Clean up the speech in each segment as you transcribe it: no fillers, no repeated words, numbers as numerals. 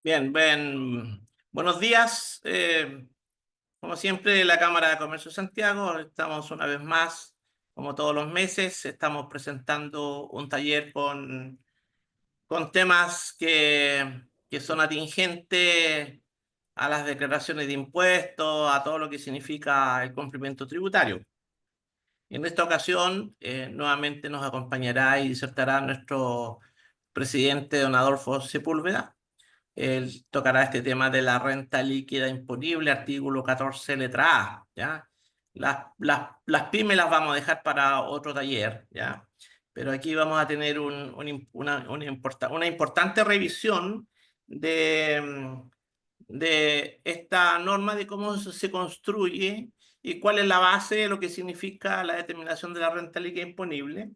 Buenos días. Como siempre, la Cámara de Comercio de Santiago, estamos una vez más, como todos los meses, estamos presentando un taller con temas que son atingentes a las declaraciones de impuestos, a todo lo que significa el cumplimiento tributario. En esta ocasión, nuevamente nos acompañará y disertará nuestro presidente, don Adolfo Sepúlveda. Él tocará este tema de la renta líquida imponible, artículo 14, letra A, ¿ya? Las pymes las vamos a dejar para otro taller, ¿ya? Pero aquí vamos a tener una importante revisión de esta norma, de cómo se construye y cuál es la base de lo que significa la determinación de la renta líquida imponible.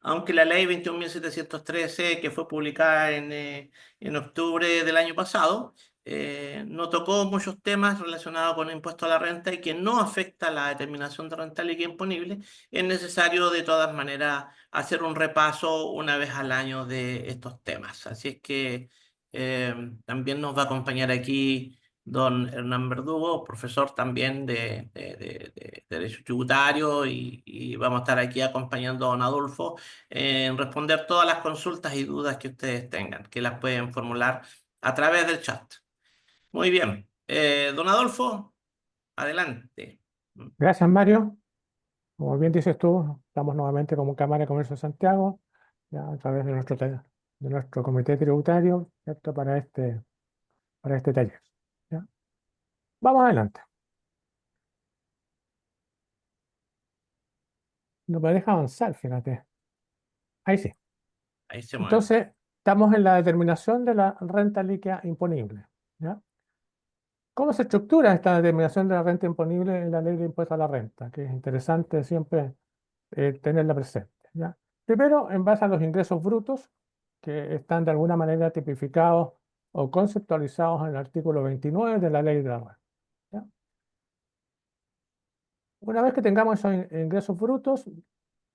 Aunque la ley 21.713, que fue publicada en octubre del año pasado, no tocó muchos temas relacionados con el impuesto a la renta y que no afecta la determinación de renta líquida imponible, es necesario de todas maneras hacer un repaso una vez al año de estos temas. Así es que también nos va a acompañar aquí don Hernán Verdugo, profesor también de Derecho Tributario, y vamos a estar aquí acompañando a don Adolfo en responder todas las consultas y dudas que ustedes tengan, que las pueden formular a través del chat. Muy bien. Don Adolfo, adelante. Gracias, Mario. Como bien dices tú, estamos nuevamente como Cámara de Comercio de Santiago, ya a través de nuestro comité tributario, ¿cierto? Para este taller. ¿Ya? Vamos adelante. No me deja avanzar, fíjate. Ahí sí. Ahí se mueve. Entonces, estamos en la determinación de la renta líquida imponible. ¿Ya? ¿Cómo se estructura esta determinación de la renta imponible en la ley de impuesto a la renta? Que es interesante siempre tenerla presente. ¿Ya? Primero, en base a los ingresos brutos, que están de alguna manera tipificados o conceptualizados en el artículo 29 de la ley de la renta. ¿Ya? Una vez que tengamos esos ingresos brutos,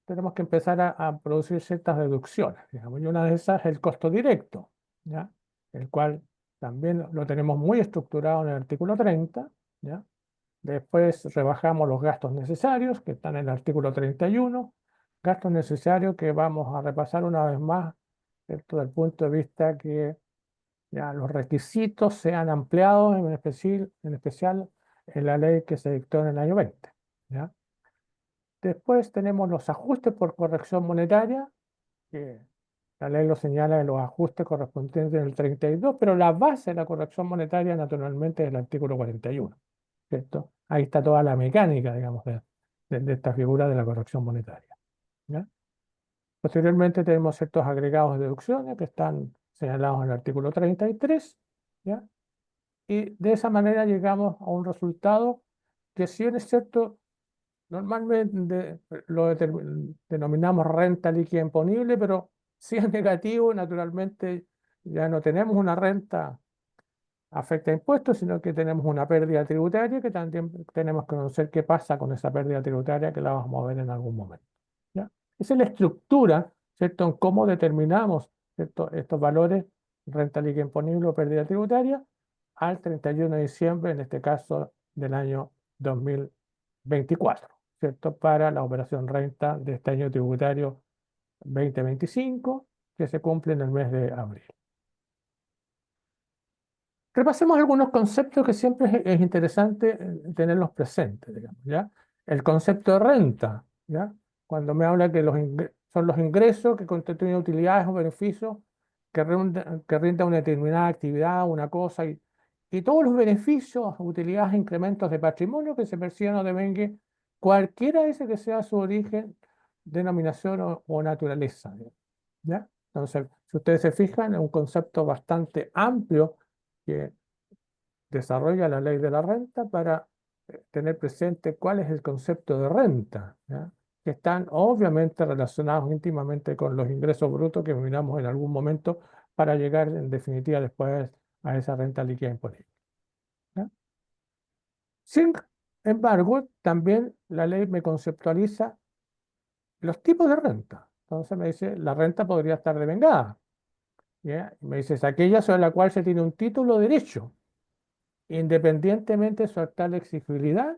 tenemos que empezar a producir ciertas deducciones, digamos, y una de esas es el costo directo, ¿ya? El cual también lo tenemos muy estructurado en el artículo 30, ¿ya? Después rebajamos los gastos necesarios, que están en el artículo 31, gastos necesarios que vamos a repasar una vez más, ¿cierto? Desde el punto de vista que ya los requisitos sean ampliados, en especial en la ley que se dictó en el año 20, ¿ya? Después tenemos los ajustes por corrección monetaria, que la ley lo señala en los ajustes correspondientes del 32, pero la base de la corrección monetaria naturalmente es el artículo 41, ¿cierto? Ahí está toda la mecánica, digamos, de esta figura de la corrección monetaria, ¿ya? Posteriormente tenemos ciertos agregados de deducciones que están señalados en el artículo 33, ¿ya? Y de esa manera llegamos a un resultado que, si bien es cierto, normalmente denominamos renta líquida imponible, pero si es negativo, naturalmente ya no tenemos una renta afecta a impuestos, sino que tenemos una pérdida tributaria que también tenemos que conocer qué pasa con esa pérdida tributaria, que la vamos a ver en algún momento, ¿ya? Esa es la estructura, ¿cierto? En cómo determinamos, ¿cierto?, estos valores, renta líquida imponible o pérdida tributaria, al 31 de diciembre, en este caso del año 2024, ¿cierto? Para la operación renta de este año tributario 2025, que se cumple en el mes de abril. Repasemos algunos conceptos que siempre es interesante tenerlos presentes, digamos, ¿ya? El concepto de renta, ¿ya? Cuando me habla que son los ingresos que constituyen utilidades o beneficios que rinda una determinada actividad, una cosa, y todos los beneficios, utilidades, incrementos de patrimonio que se perciban o devenguen, cualquiera ese que sea su origen, denominación o naturaleza, ¿ya? Entonces, si ustedes se fijan, es un concepto bastante amplio que desarrolla la ley de la renta para tener presente cuál es el concepto de renta, ¿ya? Que están obviamente relacionados íntimamente con los ingresos brutos que miramos en algún momento para llegar en definitiva después a esa renta líquida imponible, ¿ya? Sin embargo, también la ley me conceptualiza los tipos de renta. Entonces me dice, la renta podría estar devengada, ¿ya? Y me dice, es aquella sobre la cual se tiene un título de derecho, independientemente de su actual exigibilidad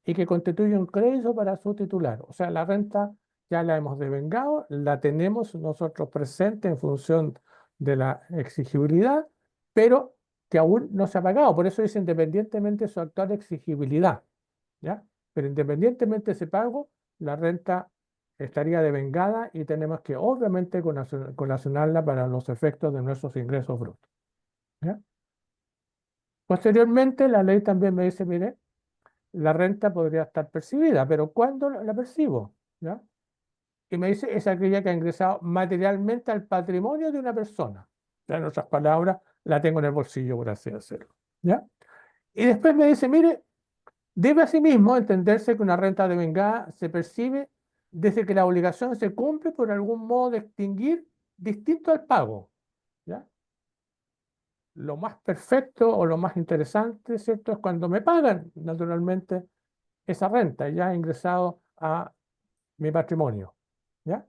y que constituye un crédito para su titular. O sea, la renta ya la hemos devengado, la tenemos nosotros presente en función de la exigibilidad, pero que aún no se ha pagado. Por eso dice independientemente de su actual exigibilidad, ¿ya? Pero independientemente de ese pago, la renta estaría devengada y tenemos que obviamente colacionarla para los efectos de nuestros ingresos brutos, ¿ya? Posteriormente, la ley también me dice, mire, la renta podría estar percibida, pero ¿cuándo la percibo? ¿Ya? Y me dice, es aquella que ha ingresado materialmente al patrimonio de una persona. Ya, en otras palabras, la tengo en el bolsillo, por así decirlo. ¿Ya? Y después me dice, mire, debe asimismo entenderse que una renta devengada se percibe desde que la obligación se cumple por algún modo de extinguir distinto al pago. ¿Ya? Lo más perfecto o lo más interesante, ¿cierto? Es cuando me pagan, naturalmente, esa renta ya ha ingresado a mi patrimonio, ¿ya?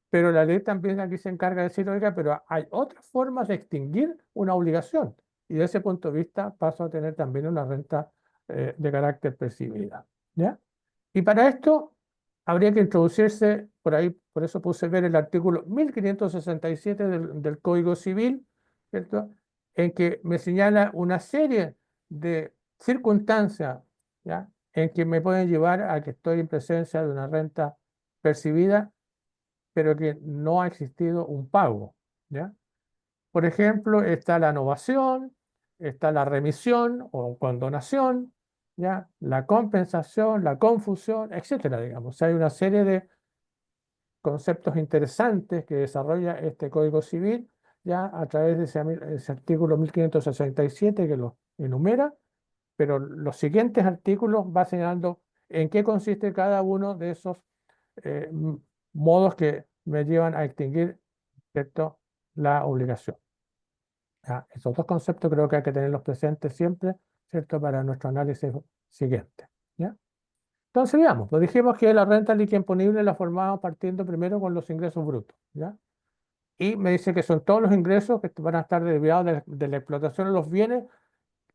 Pero la ley también aquí se encarga de decir, oiga, pero hay otras formas de extinguir una obligación. Y de ese punto de vista paso a tener también una renta de carácter percibida, ¿ya? Y para esto habría que introducirse, por ahí, por eso puse ver el artículo 1567 del Código Civil, ¿cierto? En que me señala una serie de circunstancias, ¿ya? En que me pueden llevar a que estoy en presencia de una renta percibida, pero que no ha existido un pago, ¿ya? Por ejemplo, está la novación, está la remisión o condonación, ¿ya? La compensación, la confusión, etcétera, digamos. Hay una serie de conceptos interesantes que desarrolla este Código Civil, ya a través de ese artículo 1567 que lo enumera, pero los siguientes artículos va señalando en qué consiste cada uno de esos eh, m- modos que me llevan a extinguir, ¿cierto?, la obligación. ¿Ya? Esos dos conceptos creo que hay que tenerlos presentes siempre, ¿cierto?, para nuestro análisis siguiente. ¿Ya? Entonces, veamos, pues dijimos que la renta líquida imponible la formamos partiendo primero con los ingresos brutos. ¿Ya? Y me dice que son todos los ingresos que van a estar derivados de la explotación de los bienes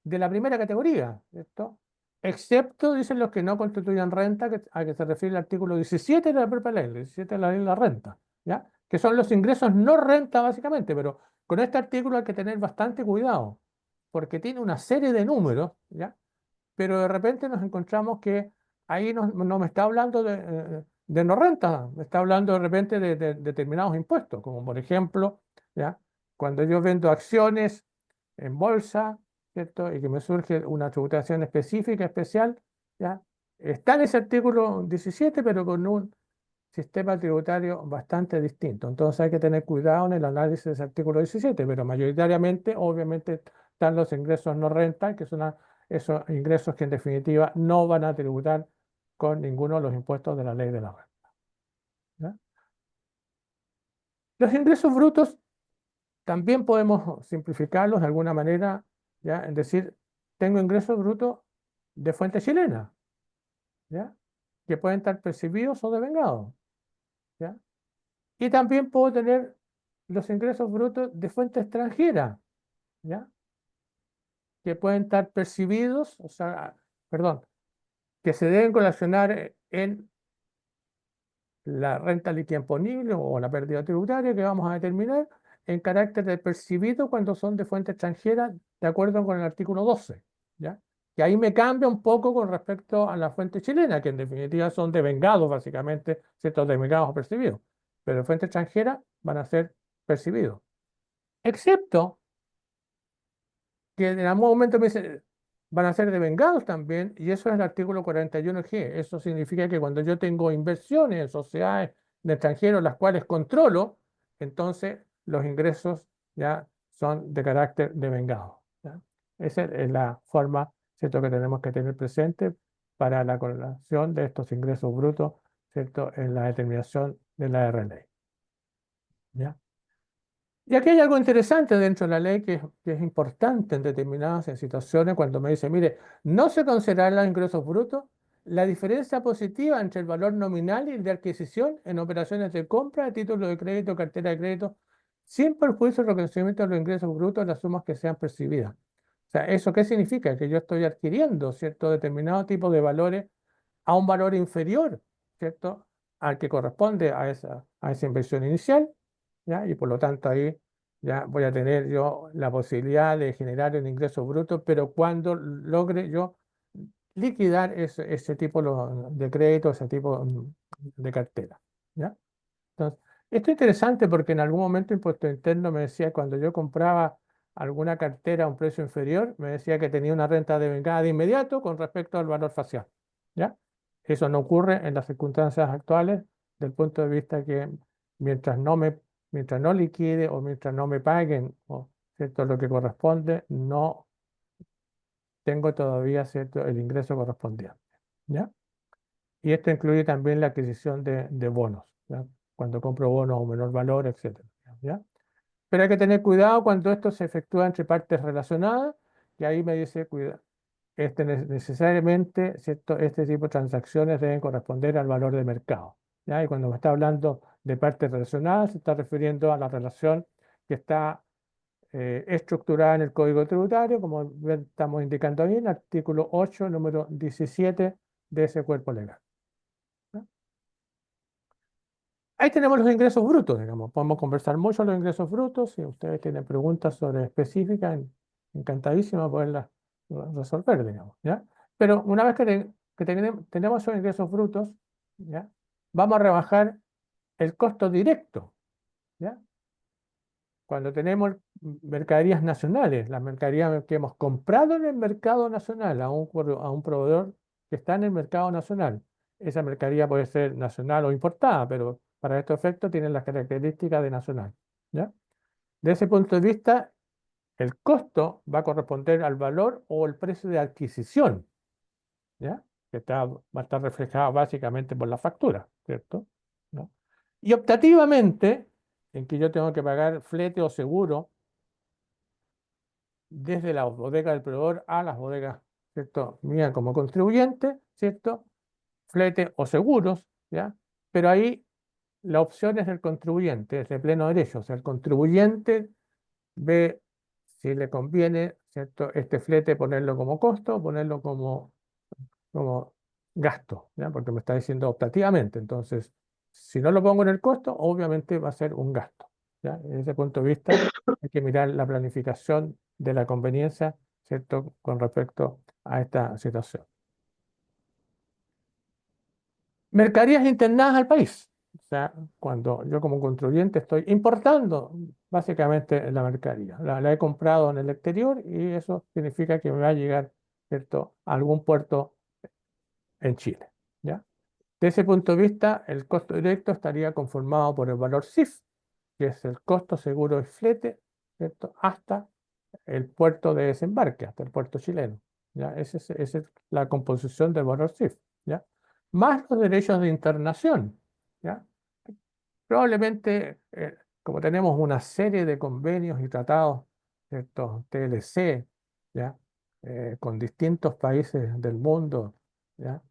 de la primera categoría, ¿cierto? Excepto, dicen, los que no constituyan renta, a que se refiere el artículo 17 de la propia ley, el 17 de la ley de la renta, ¿ya? Que son los ingresos no renta, básicamente, pero con este artículo hay que tener bastante cuidado, porque tiene una serie de números, ¿ya? Pero de repente nos encontramos que ahí no me está hablando de no renta, me está hablando de repente de determinados impuestos, como por ejemplo, ¿ya? Cuando yo vendo acciones en bolsa, ¿cierto? Y que me surge una tributación específica, especial, ¿ya? Está en ese artículo 17, pero con un sistema tributario bastante distinto. Entonces hay que tener cuidado en el análisis de ese artículo 17, pero mayoritariamente, obviamente, están los ingresos no renta, que son esos ingresos que en definitiva no van a tributar con ninguno de los impuestos de la ley de la renta. ¿Ya? Los ingresos brutos también podemos simplificarlos de alguna manera, ¿ya? Es decir, tengo ingresos brutos de fuente chilena, ¿ya? Que pueden estar percibidos o devengados, ¿ya? Y también puedo tener los ingresos brutos de fuente extranjera, ¿ya? Que pueden estar percibidos, o sea, perdón, que se deben relacionar en la renta líquida imponible o la pérdida tributaria que vamos a determinar en carácter de percibido cuando son de fuente extranjera, de acuerdo con el artículo 12, ¿ya? Que ahí me cambia un poco con respecto a la fuente chilena, que en definitiva son devengados básicamente, ciertos devengados o percibidos, pero de fuente extranjera van a ser percibidos. Excepto que en algún momento me dice, van a ser devengados también, y eso es el artículo 41G. Eso significa que cuando yo tengo inversiones en sociedades de extranjeros, las cuales controlo, entonces los ingresos ya son de carácter devengado, ¿ya? Esa es la forma, ¿cierto?, que tenemos que tener presente para la correlación de estos ingresos brutos, ¿cierto?, en la determinación de la RLI, ¿ya? Y aquí hay algo interesante dentro de la ley que es importante en determinadas situaciones cuando me dice, mire, no se considerarán los ingresos brutos la diferencia positiva entre el valor nominal y el de adquisición en operaciones de compra de títulos de crédito, cartera de crédito, sin perjuicio del reconocimiento de los ingresos brutos de las sumas que sean percibidas. O sea, ¿eso qué significa? Que yo estoy adquiriendo cierto determinado tipo de valores a un valor inferior, ¿cierto? Al que corresponde a esa inversión inicial, ¿ya? Y por lo tanto ahí ya voy a tener yo la posibilidad de generar un ingreso bruto, pero cuando logre yo liquidar ese tipo de crédito, ese tipo de cartera, ¿ya? Entonces, esto es interesante porque en algún momento Impuesto Interno me decía, cuando yo compraba alguna cartera a un precio inferior, me decía que tenía una renta de vengada de inmediato con respecto al valor facial, ¿ya? Eso no ocurre en las circunstancias actuales, del punto de vista que mientras no me, mientras no liquide o mientras no me paguen, o, ¿cierto? Lo que corresponde, no tengo todavía, ¿cierto? El ingreso correspondiente, ¿ya? Y esto incluye también la adquisición de bonos, ¿ya? Cuando compro bonos a un menor valor, etcétera, ¿ya? Pero hay que tener cuidado cuando esto se efectúa entre partes relacionadas, y ahí me dice, cuidado, necesariamente, ¿cierto? Este tipo de transacciones deben corresponder al valor de mercado, ¿ya? Y cuando me está hablando de partes relacionadas, se está refiriendo a la relación que está estructurada en el Código Tributario, como estamos indicando ahí, en el artículo 8, número 17 de ese cuerpo legal. Ahí tenemos los ingresos brutos, digamos. Podemos conversar mucho de los ingresos brutos. Si ustedes tienen preguntas sobre específicas, encantadísimo poderlas resolver, digamos, ¿ya? Pero una vez que tenemos esos ingresos brutos, ¿ya? Vamos a rebajar el costo directo, ¿ya? Cuando tenemos mercaderías nacionales, las mercaderías que hemos comprado en el mercado nacional a un proveedor que está en el mercado nacional. Esa mercadería puede ser nacional o importada, pero para estos efectos tiene las características de nacional, ¿ya? De ese punto de vista, el costo va a corresponder al valor o el precio de adquisición, ¿ya? Va a estar reflejado básicamente por la factura, ¿cierto? ¿No? Y optativamente, en que yo tengo que pagar flete o seguro desde la bodega del proveedor a las bodegas, ¿cierto? Mía como contribuyente, ¿cierto? Flete o seguros, ¿ya? Pero ahí la opción es del contribuyente, es de pleno derecho. O sea, el contribuyente ve si le conviene, ¿cierto? Este flete ponerlo como costo o ponerlo como gasto, ¿ya? Porque me está diciendo optativamente. Entonces, si no lo pongo en el costo, obviamente va a ser un gasto, ¿ya? Desde ese punto de vista, hay que mirar la planificación de la conveniencia, ¿cierto? Con respecto a esta situación. Mercaderías internadas al país. O sea, cuando yo como contribuyente estoy importando básicamente la mercadería. La he comprado en el exterior y eso significa que me va a llegar, ¿cierto? A algún puerto en Chile, ¿ya? De ese punto de vista, el costo directo estaría conformado por el valor CIF, que es el costo seguro de flete, ¿cierto? Hasta el puerto de desembarque, hasta el puerto chileno, ¿ya? Esa es la composición del valor CIF, ¿ya? Más los derechos de internación, ¿ya? Probablemente, como tenemos una serie de convenios y tratados, ¿cierto? TLC, ¿ya? Con distintos países del mundo, ¿ya?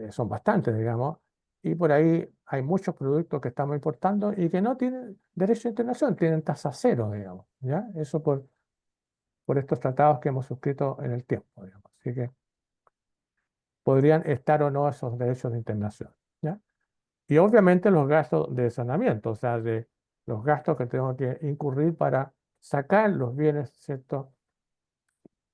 Son bastantes, digamos, y por ahí hay muchos productos que estamos importando y que no tienen derecho de internación, tienen tasa cero, digamos, ¿ya? Eso por estos tratados que hemos suscrito en el tiempo, digamos. Así que podrían estar o no esos derechos de internación, ¿ya? Y obviamente los gastos de saneamiento, o sea, de los gastos que tengo que incurrir para sacar los bienes, ¿cierto?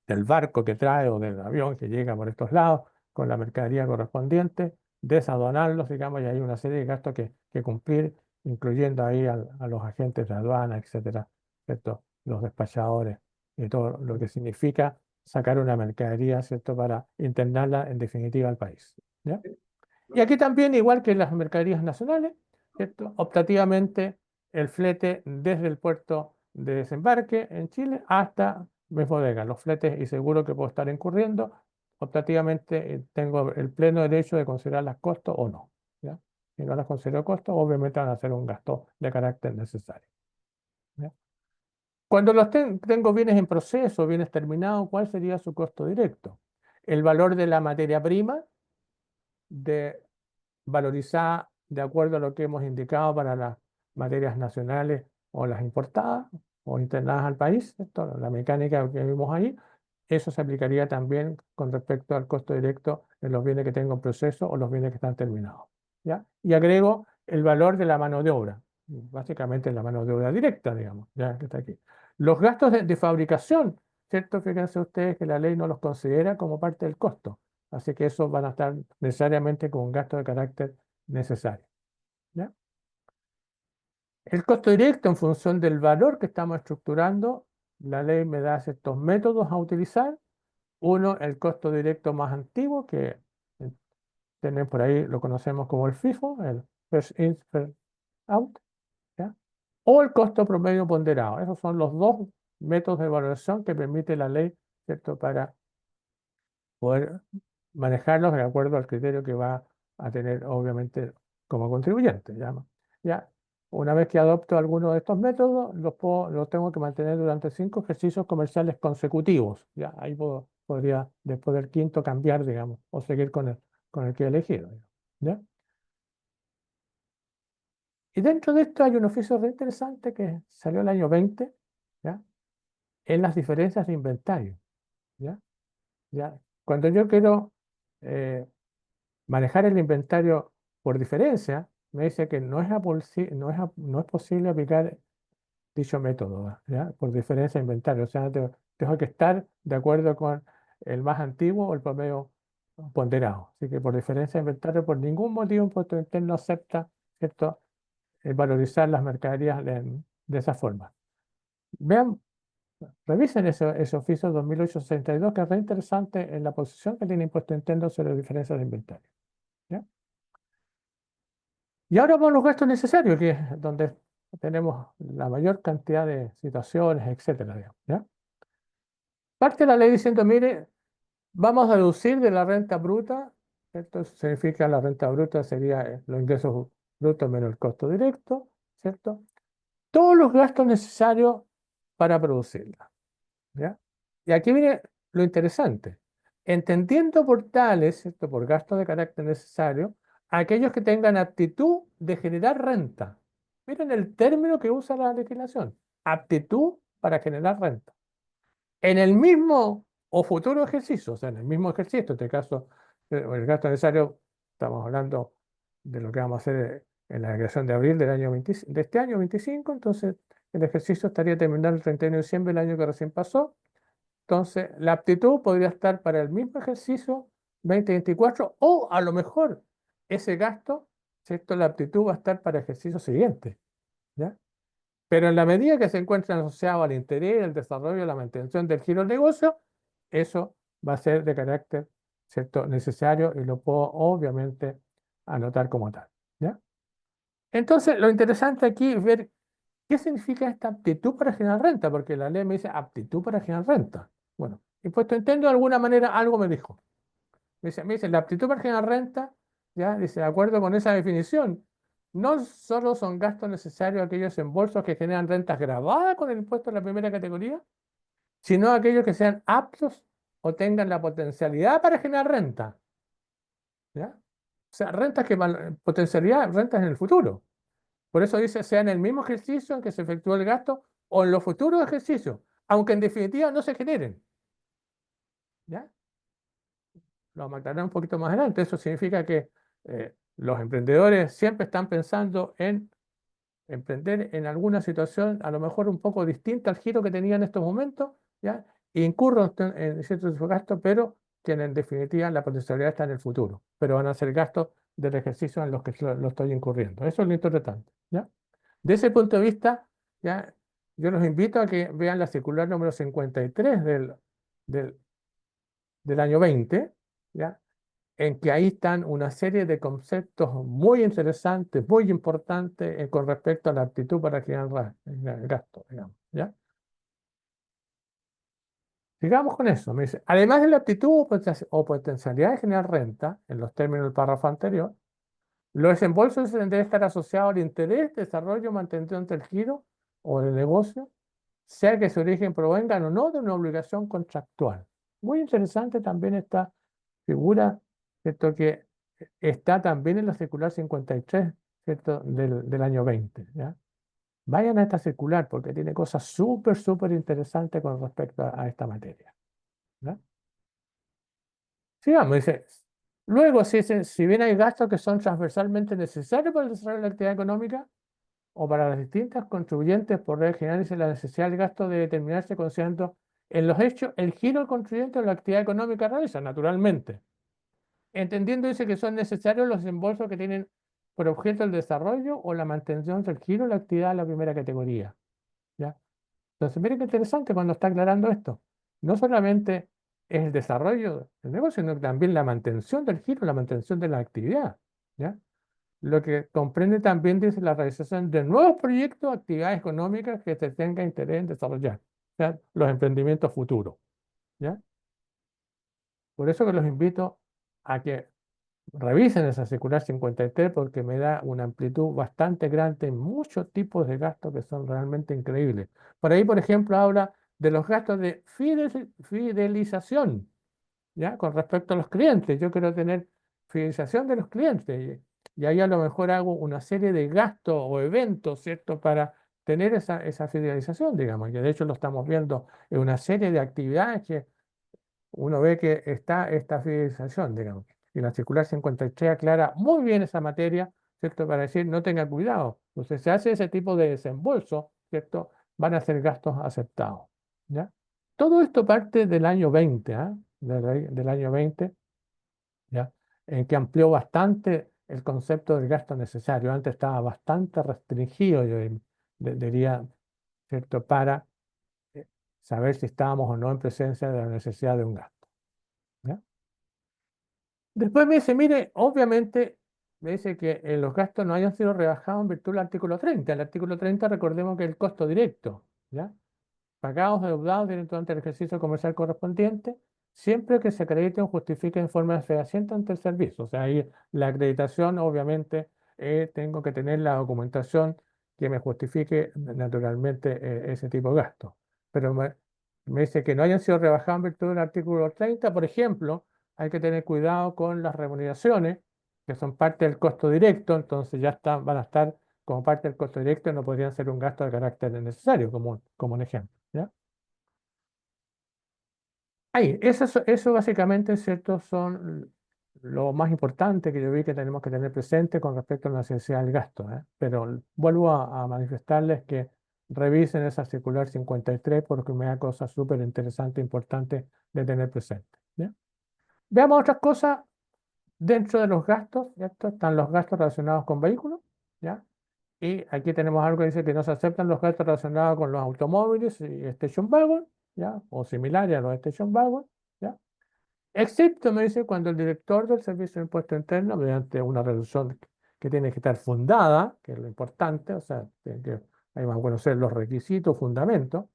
Del barco que trae o del avión que llega por estos lados con la mercadería correspondiente, desaduanarlos, digamos, y hay una serie de gastos que cumplir, incluyendo ahí a los agentes de aduana, etcétera, ¿cierto? Los despachadores y todo lo que significa sacar una mercadería, ¿cierto? Para internarla en definitiva al país, ¿ya? Y aquí también, igual que en las mercaderías nacionales, ¿cierto? Optativamente el flete desde el puerto de desembarque en Chile hasta mis bodegas, los fletes y seguros que puedo estar incurriendo, optativamente tengo el pleno derecho de considerar las costos o no, ¿ya? Si no las considero costos, obviamente van a ser un gasto de carácter necesario, ¿ya? Cuando tengo bienes en proceso, bienes terminados, ¿cuál sería su costo directo? El valor de la materia prima de valorizada de acuerdo a lo que hemos indicado para las materias nacionales o las importadas o internadas al país, ¿cierto? La mecánica que vimos ahí, eso se aplicaría también con respecto al costo directo en los bienes que tengo en proceso o los bienes que están terminados, ¿ya? Y agrego el valor de la mano de obra, básicamente la mano de obra directa, digamos, ya que está aquí. Los gastos de fabricación, ¿cierto? Fíjense ustedes que la ley no los considera como parte del costo, así que esos van a estar necesariamente con un gasto de carácter necesario, ¿ya? El costo directo en función del valor que estamos estructurando, la ley me da ciertos métodos a utilizar. Uno, el costo directo más antiguo, que tienen por ahí, lo conocemos como el FIFO, el First In, First Out, ¿ya? O el costo promedio ponderado. Esos son los dos métodos de evaluación que permite la ley, ¿cierto?, para poder manejarlos de acuerdo al criterio que va a tener, obviamente, como contribuyente. ¿Ya? ¿Ya? Una vez que adopto alguno de estos métodos, los tengo que mantener durante 5 ejercicios comerciales consecutivos. ¿Ya? Ahí podría, después del quinto, cambiar, digamos, o seguir con el que he elegido. ¿Ya? Y dentro de esto hay un oficio re interesante que salió el año 20, ¿ya? En las diferencias de inventario. ¿Ya? ¿Ya? Cuando yo quiero manejar el inventario por diferencia, me dice que no es posible aplicar dicho método, ¿ya? Por diferencia de inventario. O sea, tengo que estar de acuerdo con el más antiguo o el promedio ponderado. Así que por diferencia de inventario, por ningún motivo, impuesto interno acepta, ¿cierto?, valorizar las mercaderías de esa forma. Vean, revisen ese oficio 2862, que es re interesante en la posición que tiene impuesto interno sobre diferencias de inventario. ¿Ya? Y ahora vamos a los gastos necesarios, que es donde tenemos la mayor cantidad de situaciones, etcétera, digamos, ¿ya? Parte la ley diciendo, mire, vamos a deducir de la renta bruta, ¿cierto? Eso significa la renta bruta sería los ingresos brutos menos el costo directo, ¿cierto? Todos los gastos necesarios para producirla, ¿ya? Y aquí viene lo interesante. Entendiendo por tales, ¿cierto?, por gastos de carácter necesario, aquellos que tengan aptitud de generar renta. Miren el término que usa la legislación: aptitud para generar renta. En el mismo o futuro ejercicio, o sea, en el mismo ejercicio, en este caso, el gasto necesario, estamos hablando de lo que vamos a hacer en la declaración de abril de este año 25, entonces el ejercicio estaría terminando el 31 de diciembre del año que recién pasó. Entonces, la aptitud podría estar para el mismo ejercicio 2024, o a lo mejor ese gasto, ¿cierto?, la aptitud va a estar para ejercicios siguientes, ¿ya? Pero en la medida que se encuentran asociados al interés, el desarrollo, la mantención del giro del negocio, eso va a ser de carácter, ¿cierto?, necesario, y lo puedo obviamente anotar como tal, ¿ya? Entonces, lo interesante aquí es ver qué significa esta aptitud para generar renta, porque la ley me dice aptitud para generar renta. Bueno, impuesto interno de alguna manera algo me dijo. Me dice, la aptitud para generar renta, ya, dice, de acuerdo con esa definición, no solo son gastos necesarios aquellos embolsos que generan rentas grabadas con el impuesto de la primera categoría, sino aquellos que sean aptos o tengan la potencialidad para generar renta, ¿ya? O sea, rentas potencialidad, rentas en el futuro. Por eso dice, sea en el mismo ejercicio en que se efectuó el gasto o en los futuros ejercicios, aunque en definitiva no se generen, ¿ya? Lo vamos a aclarar un poquito más adelante. Eso significa que los emprendedores siempre están pensando en emprender en alguna situación a lo mejor un poco distinta al giro que tenía en estos momentos, ¿ya? Incurro en ciertos gastos, pero que en definitiva la potencialidad está en el futuro, pero van a ser gastos del ejercicio en los que lo estoy incurriendo. Eso es lo interesante, ¿ya? De ese punto de vista, ¿ya?, yo los invito a que vean la circular número 53 del, del año 20, ¿ya?, en que ahí están una serie de conceptos muy interesantes, muy importantes con respecto a la aptitud para generar gasto, digamos, ¿ya? Sigamos con eso. Me dice, además de la aptitud o potencialidad de generar renta, en los términos del párrafo anterior, los desembolsos deben estar asociados al interés, desarrollo, mantenimiento del giro o del negocio, sea que su origen provengan o no de una obligación contractual. Muy interesante también esta figura, ¿cierto?, que está también en la circular 53, ¿cierto?, del año 20, ¿ya? vayan a esta circular porque tiene cosas súper interesantes con respecto a esta materia. ¿Ya? Sigamos, dice, luego, si bien hay gastos que son transversalmente necesarios para el desarrollo de la actividad económica o para las distintas contribuyentes, por regla general, dice la necesidad del gasto de determinarse considerando en los hechos el giro del contribuyente de la actividad económica realiza, naturalmente. Entendiendo, dice que son necesarios los desembolsos que tienen por objeto el desarrollo o la mantención del giro de la actividad de la primera categoría. ¿Ya? Entonces, miren qué interesante cuando está aclarando esto. No solamente es el desarrollo del negocio, sino que también la mantención del giro, la mantención de la actividad. ¿Ya? Lo que comprende también, dice, la realización de nuevos proyectos, actividades económicas que se tenga interés en desarrollar. O sea, los emprendimientos futuros. ¿Ya? Por eso que los invito a que revisen esa circular 53 porque me da una amplitud bastante grande en muchos tipos de gastos que son realmente increíbles. Por ahí, por ejemplo, habla de los gastos de fidelización, ¿ya? Con respecto a los clientes. Yo quiero tener fidelización de los clientes y ahí a lo mejor hago una serie de gastos o eventos, ¿cierto? Para tener esa fidelización, digamos. Y de hecho lo estamos viendo en una serie de actividades que uno ve que está esta fidelización, digamos. Y la circular 53 aclara muy bien esa materia, ¿cierto? Para decir, no tenga cuidado. Entonces, se hace ese tipo de desembolso, ¿cierto? Van a ser gastos aceptados, ¿ya? Todo esto parte del año 20, ¿ah? Del año 20, ¿ya? En que amplió bastante el concepto del gasto necesario. Antes estaba bastante restringido, yo diría, ¿cierto? Para eh, saber si estábamos o no en presencia de la necesidad de un gasto. ¿Ya? Después me dice, mire, obviamente, me dice que los gastos no hayan sido rebajados en virtud del artículo 30. El artículo 30, recordemos que es el costo directo, ¿ya? Pagados, deudados durante el ejercicio comercial correspondiente, siempre que se acredite o justifique en forma fehaciente ante el servicio. O sea, ahí la acreditación, obviamente, tengo que tener la documentación que me justifique naturalmente ese tipo de gasto. Pero me dice que no hayan sido rebajados en virtud del artículo 30, por ejemplo, hay que tener cuidado con las remuneraciones, que son parte del costo directo, entonces ya están, van a estar como parte del costo directo, no podrían ser un gasto de carácter necesario, como un ejemplo. ¿Ya? Ahí, eso básicamente, ¿cierto? Son lo más importante que yo vi que tenemos que tener presente con respecto a la necesidad del gasto, ¿eh? Pero vuelvo a manifestarles que revisen esa circular 53 porque me da cosas súper interesantes e importantes de tener presente. ¿Ya? Veamos otras cosas dentro de los gastos, ¿cierto? Están los gastos relacionados con vehículos, ¿ya? Y aquí tenemos algo que dice que no se aceptan los gastos relacionados con los automóviles y station wagon, ¿ya? O similares a los station wagon, ¿ya? Excepto, me dice, cuando el director del Servicio de Impuesto Interno, mediante una resolución que tiene que estar fundada, que es lo importante, o sea, ahí van a conocer los requisitos, fundamentos,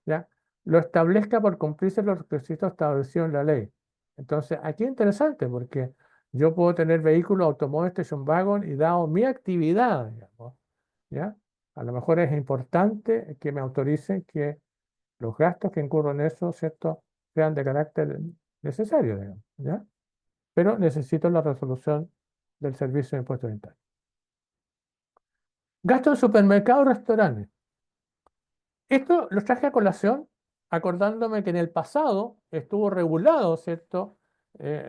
¿ya? Lo establezca por cumplirse los requisitos establecidos en la ley. Entonces, aquí es interesante porque yo puedo tener vehículos, automóviles, station wagon y dado mi actividad, digamos, ¿ya? A lo mejor es importante que me autoricen que los gastos que incurro en eso, ¿cierto?, sean de carácter necesario, digamos, ¿ya? Pero necesito la resolución del Servicio de Impuestos Internos. Gastos en supermercados, restaurantes. Esto lo traje a colación acordándome que en el pasado estuvo regulado, ¿cierto?,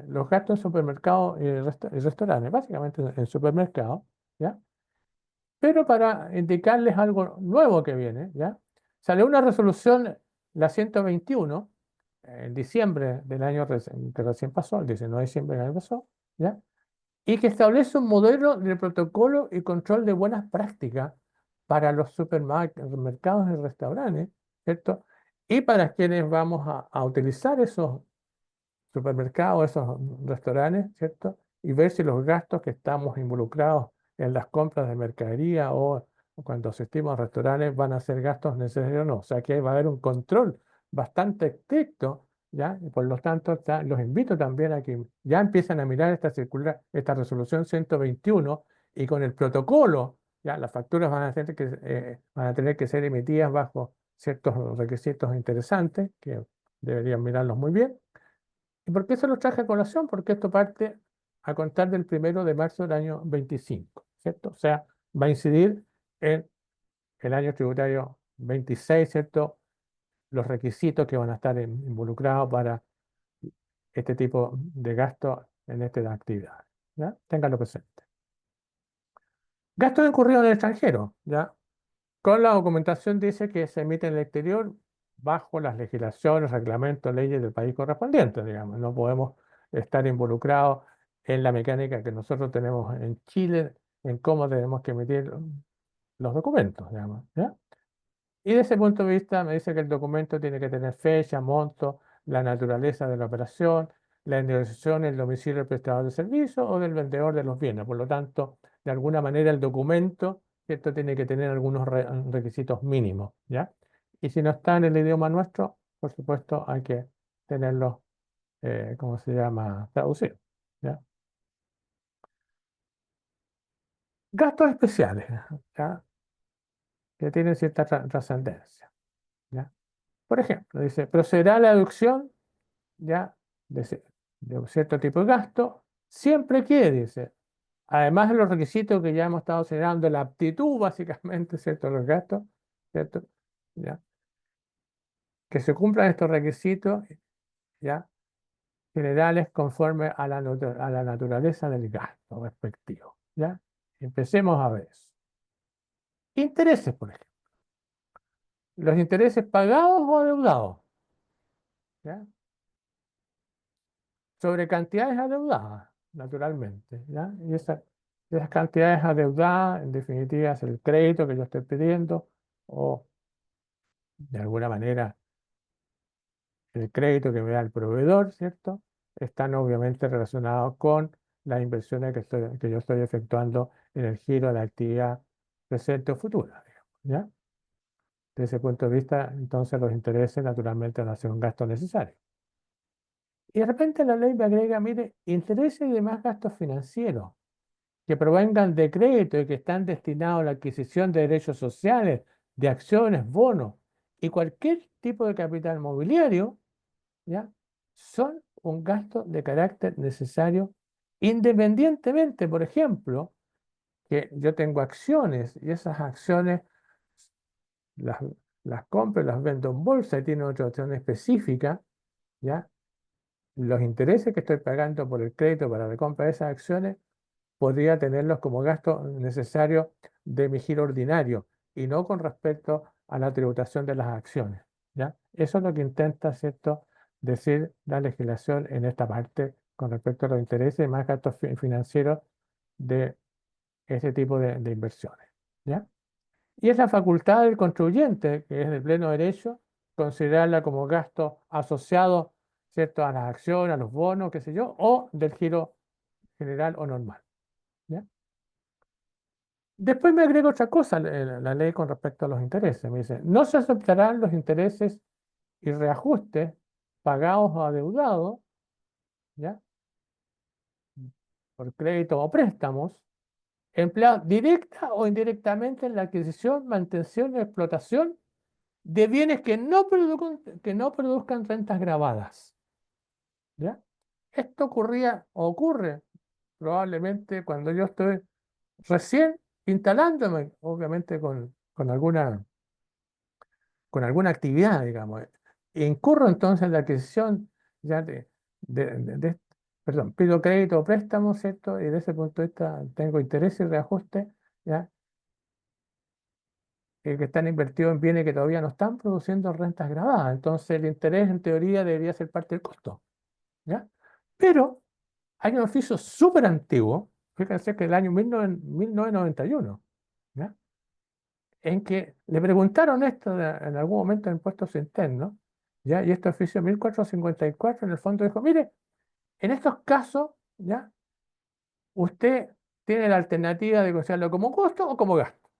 los gastos en supermercados y restaurantes, básicamente en supermercados, ¿ya? Pero para indicarles algo nuevo que viene, ¿ya? Salió una resolución, la 121, en diciembre del año que recién pasó, el 19 de diciembre del año pasado, ¿ya? Y que establece un modelo de protocolo y control de buenas prácticas para los supermercados y restaurantes, ¿cierto? Y para quienes vamos a utilizar esos supermercados, esos restaurantes, ¿cierto? Y ver si los gastos que estamos involucrados en las compras de mercadería o cuando asistimos a restaurantes van a ser gastos necesarios o no. O sea que va a haber un control bastante estricto, ¿ya? Y por lo tanto, los invito también a que ya empiecen a mirar esta circular, esta resolución 121 y con el protocolo, ya las facturas van a tener que ser emitidas bajo ciertos requisitos interesantes que deberían mirarlos muy bien. ¿Y por qué se los traje a colación? Porque esto parte a contar del 1 de marzo del año 25, ¿cierto? O sea, va a incidir en el año tributario 26, ¿cierto? Los requisitos que van a estar involucrados para este tipo de gasto en esta actividad. ¿Ya? Ténganlo presente. Gastos incurridos en el extranjero, ¿ya? Con la documentación dice que se emite en el exterior bajo las legislaciones, reglamentos, leyes del país correspondiente, digamos. No podemos estar involucrados en la mecánica que nosotros tenemos en Chile, en cómo tenemos que emitir los documentos, digamos, ¿ya? Y desde ese punto de vista me dice que el documento tiene que tener fecha, monto, la naturaleza de la operación, la indemnización, el domicilio del prestador de servicio o del vendedor de los bienes. Por lo tanto, de alguna manera el documento, ¿cierto? Tiene que tener algunos requisitos mínimos, ¿ya? Y si no está en el idioma nuestro, por supuesto, hay que tenerlo, ¿cómo se llama? Traducido, ¿ya? Gastos especiales, ¿ya? Que tienen cierta trascendencia, ¿ya? Por ejemplo, dice, procederá a la deducción ya de un cierto tipo de gasto, siempre que, dice, además de los requisitos que ya hemos estado señalando, la aptitud básicamente, ¿cierto? Los gastos, ¿cierto? ¿Ya? Que se cumplan estos requisitos, ¿ya? Generales conforme a a la naturaleza del gasto respectivo, ¿ya? Empecemos a ver eso. Intereses, por ejemplo. Los intereses pagados o adeudados, ¿ya? Sobre cantidades adeudadas, naturalmente, ¿ya? Y esas cantidades adeudadas, en definitiva, es el crédito que yo estoy pidiendo o, de alguna manera, el crédito que me da el proveedor, ¿cierto? Están obviamente relacionados con las inversiones que yo estoy efectuando en el giro de la actividad presente o futura, digamos, ¿ya? Desde ese punto de vista, entonces, los intereses, naturalmente, van a ser un gasto necesario. Y de repente la ley me agrega, mire, intereses y demás gastos financieros que provengan de crédito y que están destinados a la adquisición de derechos sociales, de acciones, bonos y cualquier tipo de capital mobiliario, ¿ya? Son un gasto de carácter necesario, independientemente, por ejemplo, que yo tengo acciones y esas acciones las, las compro y las vendo en bolsa y tienen otra acción específica, ¿ya? Los intereses que estoy pagando por el crédito para la compra de esas acciones podría tenerlos como gasto necesario de mi giro ordinario y no con respecto a la tributación de las acciones, ¿ya? Eso es lo que intenta, ¿cierto?, decir la legislación en esta parte con respecto a los intereses y más gastos financieros de ese tipo de inversiones, ¿ya? Y es la facultad del contribuyente, que es de pleno derecho, considerarla como gasto asociado, ¿cierto?, a las acciones, a los bonos, qué sé yo, o del giro general o normal, ¿ya? Después me agrega otra cosa, la ley con respecto a los intereses. Me dice, no se aceptarán los intereses y reajustes pagados o adeudados, ¿ya? Por crédito o préstamos, empleados directa o indirectamente en la adquisición, mantención y explotación de bienes que no produzcan rentas grabadas, ¿ya? Esto ocurría o ocurre probablemente cuando yo estoy recién instalándome, obviamente con alguna actividad, digamos. Incurro entonces en la adquisición ya perdón, pido crédito o préstamo, ¿cierto? Y desde ese punto de vista tengo interés y reajuste, ¿ya? Que están invertidos en bienes que todavía no están produciendo rentas grabadas. Entonces el interés en teoría debería ser parte del costo, ¿ya? Pero hay un oficio súper antiguo, fíjense que el año 1991, ¿ya? En que le preguntaron esto en algún momento en impuestos internos, ¿ya? Y este oficio 1454 en el fondo dijo, mire, en estos casos, ¿ya? Usted tiene la alternativa de considerarlo como costo o como gasto.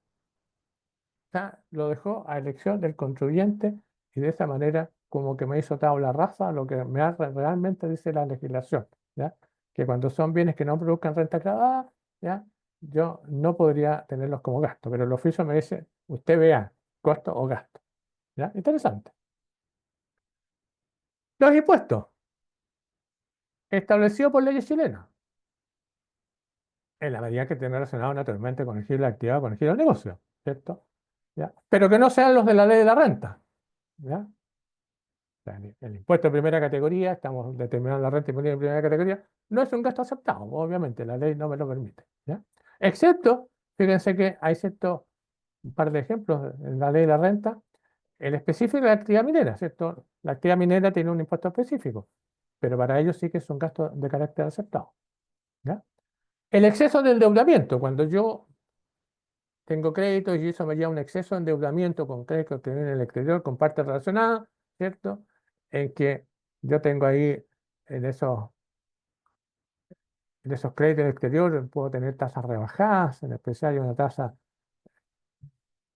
¿Ya? Lo dejó a elección del contribuyente y de esa manera como que me hizo tabla rasa lo que realmente dice la legislación, ¿ya? Que cuando son bienes que no produzcan renta grabada, ¿ya? Yo no podría tenerlos como gasto, pero el oficio me dice, usted vea, costo o gasto, ¿ya? Interesante. Los impuestos, establecidos por leyes chilenas, en la medida que estén relacionados naturalmente con el giro de la actividad, con el giro del negocio, ¿cierto? ¿ya? Pero que no sean los de la ley de la renta, ¿ya? O sea, el impuesto de primera categoría, estamos determinando la renta imponible de primera categoría, no es un gasto aceptado, obviamente, la ley no me lo permite, ¿ya? Excepto, fíjense que hay cierto, un par de ejemplos en la ley de la renta, el específico de la actividad minera, ¿cierto? La actividad minera tiene un impuesto específico, pero para ellos sí que es un gasto de carácter aceptado, ¿ya? El exceso de endeudamiento, cuando yo tengo créditos y eso me lleva a un exceso de endeudamiento con créditos que vienen en el exterior, con partes relacionadas, ¿cierto? En que yo tengo ahí en esos, en esos créditos en el exterior, puedo tener tasas rebajadas, en especial hay una tasa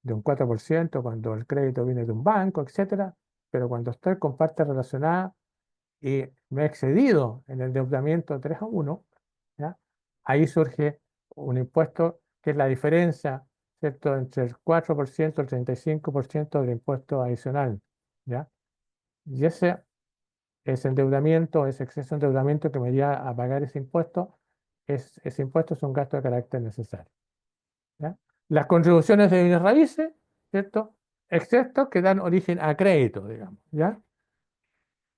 de un 4% cuando el crédito viene de un banco, etcétera. Pero cuando estoy con partes relacionadas y me he excedido en el endeudamiento 3 a 1, ¿ya? Ahí surge un impuesto que es la diferencia, ¿cierto?, entre el 4% y el 35% del impuesto adicional, ¿ya? Y ese endeudamiento, ese exceso de endeudamiento que me lleva a pagar ese impuesto, ese impuesto es un gasto de carácter necesario, ¿ya? Las contribuciones de bienes raíces, ¿cierto?, excepto que dan origen a crédito, digamos, ¿ya?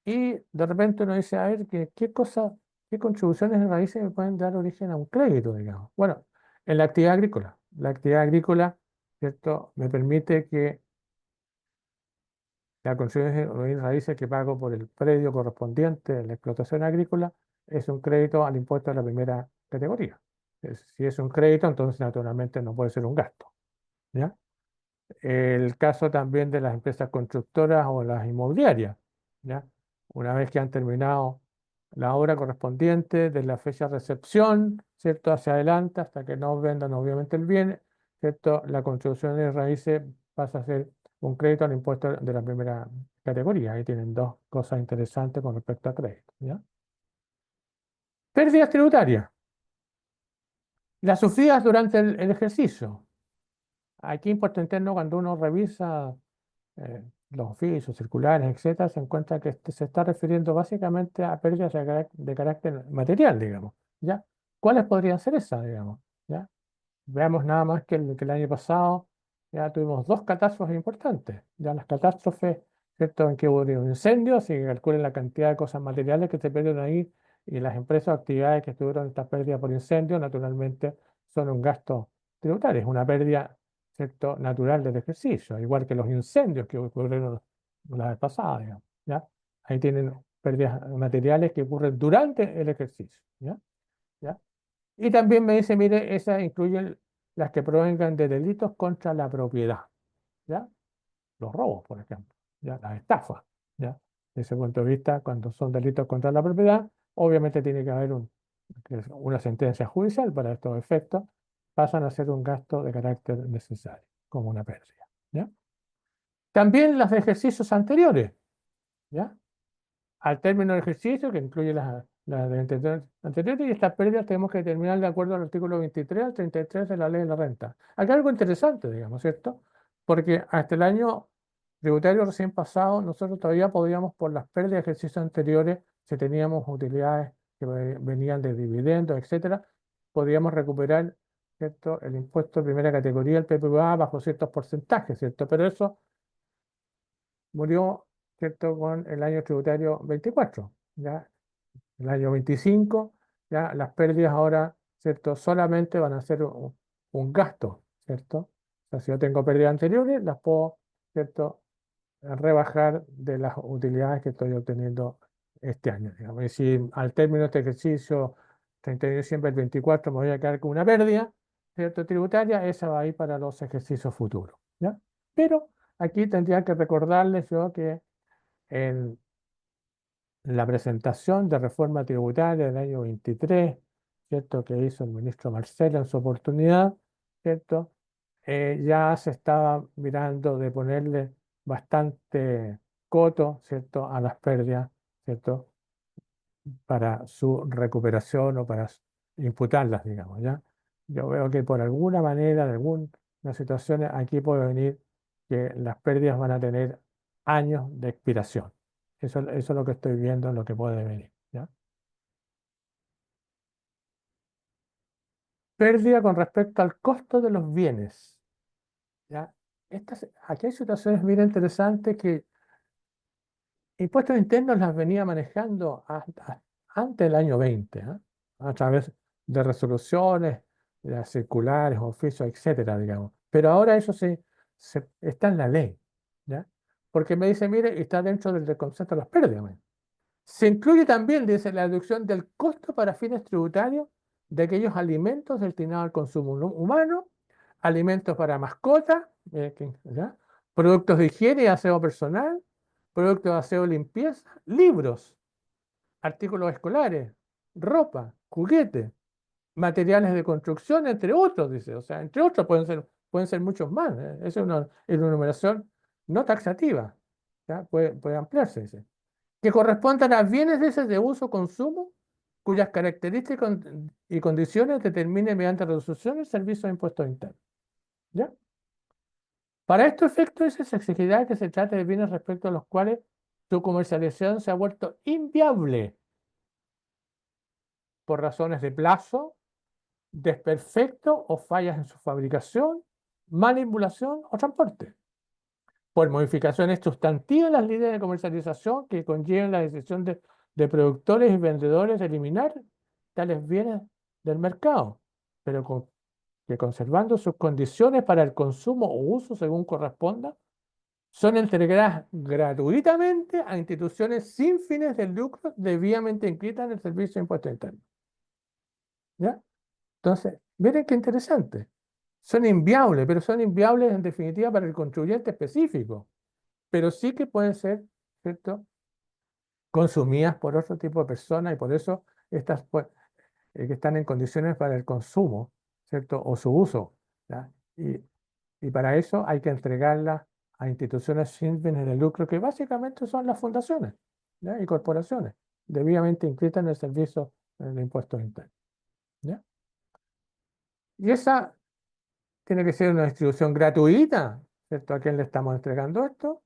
Y de repente uno dice, a ver, ¿qué cosa, qué contribuciones de raíces me pueden dar origen a un crédito, digamos? Bueno, en la actividad agrícola. La actividad agrícola, ¿cierto?, me permite que la contribución de bienes raíces que pago por el predio correspondiente a la explotación agrícola es un crédito al impuesto de la primera categoría. Si es un crédito, entonces naturalmente no puede ser un gasto, ¿ya? El caso también de las empresas constructoras o las inmobiliarias, ¿ya? Una vez que han terminado la obra correspondiente de la fecha de recepción, ¿cierto? Hacia adelante, hasta que no vendan obviamente el bien, ¿cierto? La contribución de raíces pasa a ser un crédito al impuesto de la primera categoría. Ahí tienen dos cosas interesantes con respecto a crédito, ¿ya? Pérdidas tributarias. Las sufridas durante el ejercicio. Aquí impuesto interno, cuando uno revisa los oficios, circulares, etcétera, se encuentra que se está refiriendo básicamente a pérdidas de carácter material, digamos, ¿ya? ¿Cuáles podrían ser esas, digamos? ¿Ya? Veamos nada más que el año pasado ya tuvimos dos catástrofes importantes. Ya las catástrofes, ¿cierto?, en que hubo incendios, y calculen la cantidad de cosas materiales que se perdieron ahí, y las empresas o actividades que tuvieron estas pérdidas por incendio, naturalmente son un gasto tributario, es una pérdida, ¿cierto?, natural del ejercicio, igual que los incendios que ocurrieron la vez pasada, digamos, ¿ya? Ahí tienen pérdidas materiales que ocurren durante el ejercicio, ¿ya? ¿Ya? Y también me dice, mire, esas incluyen las que provengan de delitos contra la propiedad, ¿ya? Los robos, por ejemplo, ¿ya? Las estafas, ¿ya? Desde ese punto de vista, cuando son delitos contra la propiedad, obviamente tiene que haber una sentencia judicial para estos efectos, pasan a ser un gasto de carácter necesario, como una pérdida, ¿ya? También las de ejercicios anteriores, ¿ya? Al término del ejercicio, que incluye las de anteriores, y estas pérdidas tenemos que determinar de acuerdo al artículo 23 al 33 de la ley de la renta. Acá algo interesante, digamos, ¿cierto? Porque hasta el año tributario recién pasado, nosotros todavía podíamos, por las pérdidas de ejercicios anteriores, si teníamos utilidades que venían de dividendos, etcétera, podíamos recuperar, ¿cierto?, el impuesto de primera categoría, el PPA, bajo ciertos porcentajes, ¿cierto? Pero eso murió, ¿cierto?, con el año tributario 24, ¿ya? El año 25, ya las pérdidas ahora, ¿cierto?, solamente van a ser un gasto, ¿cierto? O sea, si yo tengo pérdidas anteriores, las puedo, ¿cierto?, rebajar de las utilidades que estoy obteniendo este año, digamos. Y si al término de este ejercicio, 31 de diciembre del 24, me voy a quedar con una pérdida, ¿cierto?, tributaria, esa va a ir para los ejercicios futuros, ¿ya? Pero aquí tendría que recordarles yo que en la presentación de reforma tributaria del año 23, ¿cierto?, que hizo el ministro Marcelo en su oportunidad, ¿cierto?, ya se estaba mirando de ponerle bastante coto, ¿cierto?, a las pérdidas, ¿cierto?, para su recuperación o para imputarlas, digamos, ¿ya? Yo veo que por alguna manera, en algunas situaciones, aquí puede venir que las pérdidas van a tener años de expiración. Eso es lo que estoy viendo, lo que puede venir, ¿ya? Pérdida con respecto al costo de los bienes, ¿ya? aquí hay situaciones bien interesantes que impuestos internos las venía manejando antes del año 20, ¿ah? A través de resoluciones, de las circulares, oficios, etcétera, digamos. Pero ahora eso está en la ley, ¿ya? Porque me dice, mire, está dentro del concepto de las pérdidas. Se incluye también, dice, la deducción del costo para fines tributarios de aquellos alimentos destinados al consumo humano, alimentos para mascotas, ¿ya? Productos de higiene y aseo personal, productos de aseo y limpieza, libros, artículos escolares, ropa, juguetes, materiales de construcción, entre otros, dice. O sea, entre otros pueden ser muchos más. Es una enumeración no taxativa. ¿Ya? Puede ampliarse, dice que correspondan a bienes de ese de uso consumo, cuyas características y condiciones determine mediante resolución el servicio de impuestos internos. ¿Ya? Para estos efectos, se exigirá que se trate de bienes respecto a los cuales su comercialización se ha vuelto inviable por razones de plazo, desperfecto o fallas en su fabricación, manipulación o transporte, por modificaciones sustantivas en las líneas de comercialización que conlleven la decisión de productores y vendedores de eliminar tales bienes del mercado, pero que conservando sus condiciones para el consumo o uso según corresponda, son entregadas gratuitamente a instituciones sin fines de lucro debidamente inscritas en el Servicio de Impuestos Internos. ¿Ya? Entonces, miren qué interesante. Son inviables, pero son inviables en definitiva para el contribuyente específico, pero sí que pueden ser, ¿cierto?, consumidas por otro tipo de personas y por eso estas pues, que están en condiciones para el consumo, ¿cierto?, o su uso, ¿ya? Y para eso hay que entregarlas a instituciones sin fines de lucro, que básicamente son las fundaciones, ¿ya?, y corporaciones, debidamente inscritas en el servicio de impuestos internos, ¿ya? Y esa tiene que ser una distribución gratuita, ¿cierto? ¿A quién le estamos entregando esto?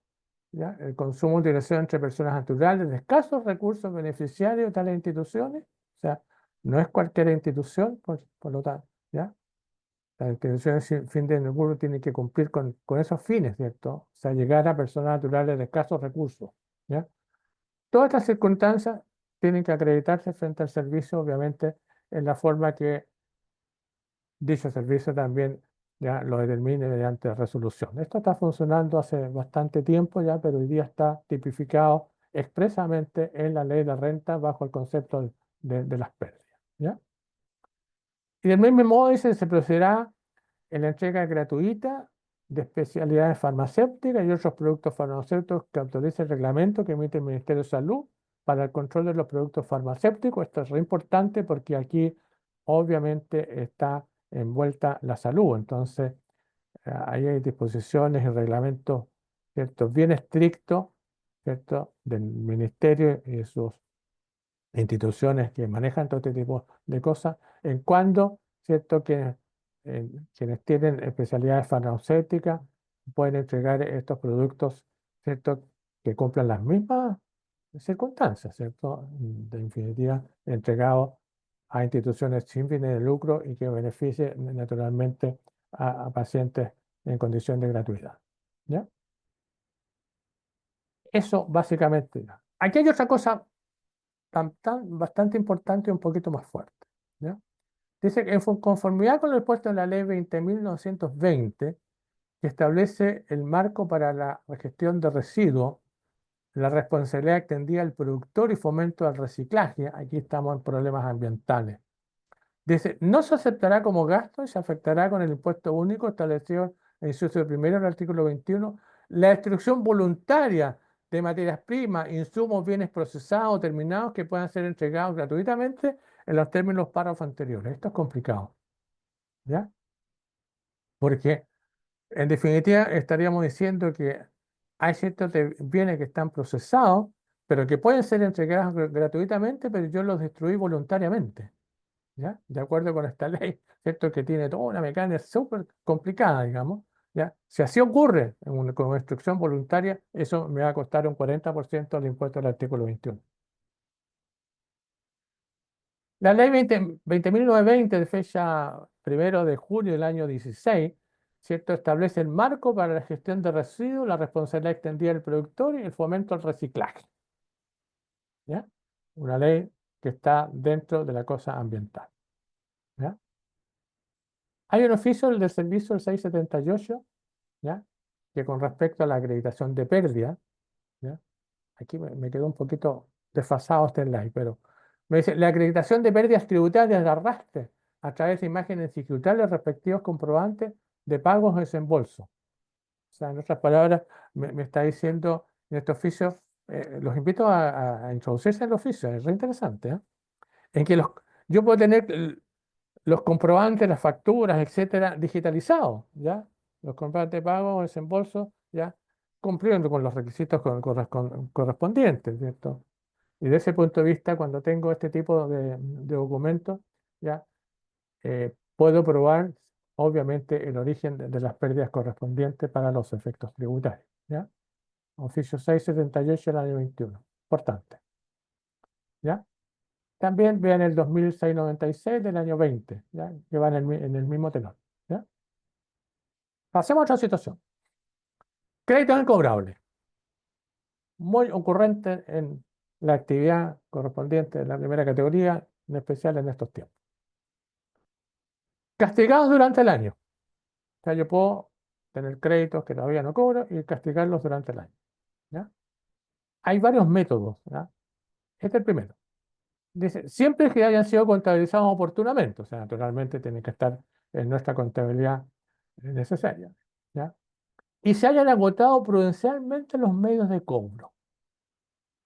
¿Ya? El consumo tiene que ser entre personas naturales de escasos recursos beneficiarios de tales instituciones. O sea, no es cualquier institución, por lo tanto, ¿ya? Las instituciones sin fin de lucro tienen que cumplir con esos fines, ¿cierto? O sea, llegar a personas naturales de escasos recursos, ¿ya? Todas estas circunstancias tienen que acreditarse frente al servicio, obviamente, en la forma que dicho servicio también ya lo determine mediante resolución. Esto está funcionando hace bastante tiempo ya, pero hoy día está tipificado expresamente en la ley de la renta bajo el concepto de las pérdidas, ¿ya? Y del mismo modo dice, se procederá en la entrega gratuita de especialidades farmacéuticas y otros productos farmacéuticos que autorice el reglamento que emite el Ministerio de Salud para el control de los productos farmacéuticos. Esto es re importante porque aquí obviamente está envuelta la salud. Entonces, ahí hay disposiciones y reglamentos, ¿cierto?, bien estrictos, ¿cierto?, del Ministerio y de sus instituciones que manejan todo este tipo de cosas, en cuando, ¿cierto?, quienes tienen especialidades farmacéuticas pueden entregar estos productos, ¿cierto?, que cumplan las mismas circunstancias, ¿cierto?, de definitiva, entregados a instituciones sin fines de lucro y que beneficien naturalmente a pacientes en condición de gratuidad. ¿Ya? Eso básicamente. Aquí hay otra cosa bastante importante y un poquito más fuerte, ¿ya? Dice que en conformidad con lo expuesto en la ley 20.920, que establece el marco para la gestión de residuos, la responsabilidad extendida al productor y fomento al reciclaje, aquí estamos en problemas ambientales. Dice, no se aceptará como gasto y se afectará con el impuesto único establecido en el inciso primero del artículo 21 la destrucción voluntaria de materias primas, insumos, bienes procesados o terminados que puedan ser entregados gratuitamente en los términos párrafos anteriores. Esto es complicado, ¿ya? Porque en definitiva estaríamos diciendo que hay ciertos bienes que están procesados, pero que pueden ser entregados gratuitamente, pero yo los destruí voluntariamente. ¿Ya? De acuerdo con esta ley, ¿cierto? Que tiene toda una mecánica súper complicada, digamos, ¿ya? Si así ocurre con instrucción voluntaria, eso me va a costar un 40% del impuesto del artículo 21. La ley 20.920 de fecha 1 de junio del año 16 ¿cierto? Establece el marco para la gestión de residuos, la responsabilidad extendida del productor y el fomento al reciclaje. ¿Ya? Una ley que está dentro de la cosa ambiental. ¿Ya? Hay un oficio del servicio, el 678, ¿ya? Que con respecto a la acreditación de pérdida, ¿ya? Aquí me quedó un poquito desfasado este slide, pero me dice, la acreditación de pérdidas tributarias de arrastre a través de imágenes digitales respectivos comprobantes de pagos o desembolso. O sea, en otras palabras, me está diciendo en este oficio, los invito a introducirse en el oficio, es re interesante, ¿eh? En que yo puedo tener los comprobantes, las facturas, etcétera, digitalizados, ¿ya? Los comprobantes de pago o desembolso, ¿ya? Cumpliendo con los requisitos correspondientes, ¿cierto? Y desde ese punto de vista, cuando tengo este tipo de documentos, ¿ya? Puedo probar, obviamente, el origen de las pérdidas correspondientes para los efectos tributarios, ¿ya? Oficio 678 del año 21. Importante, ¿ya? También vean el 2696 del año 20, ¿ya? Que va en el mismo tenor, ¿ya? Pasemos a otra situación. Crédito incobrable, muy ocurrente en la actividad correspondiente de la primera categoría, en especial en estos tiempos. Castigados durante el año. O sea, yo puedo tener créditos que todavía no cobro y castigarlos durante el año, ¿ya? Hay varios métodos, ¿ya? Este es el primero. Dice, siempre que hayan sido contabilizados oportunamente, o sea, naturalmente tienen que estar en nuestra contabilidad necesaria, ¿ya? Y se hayan agotado prudencialmente los medios de cobro,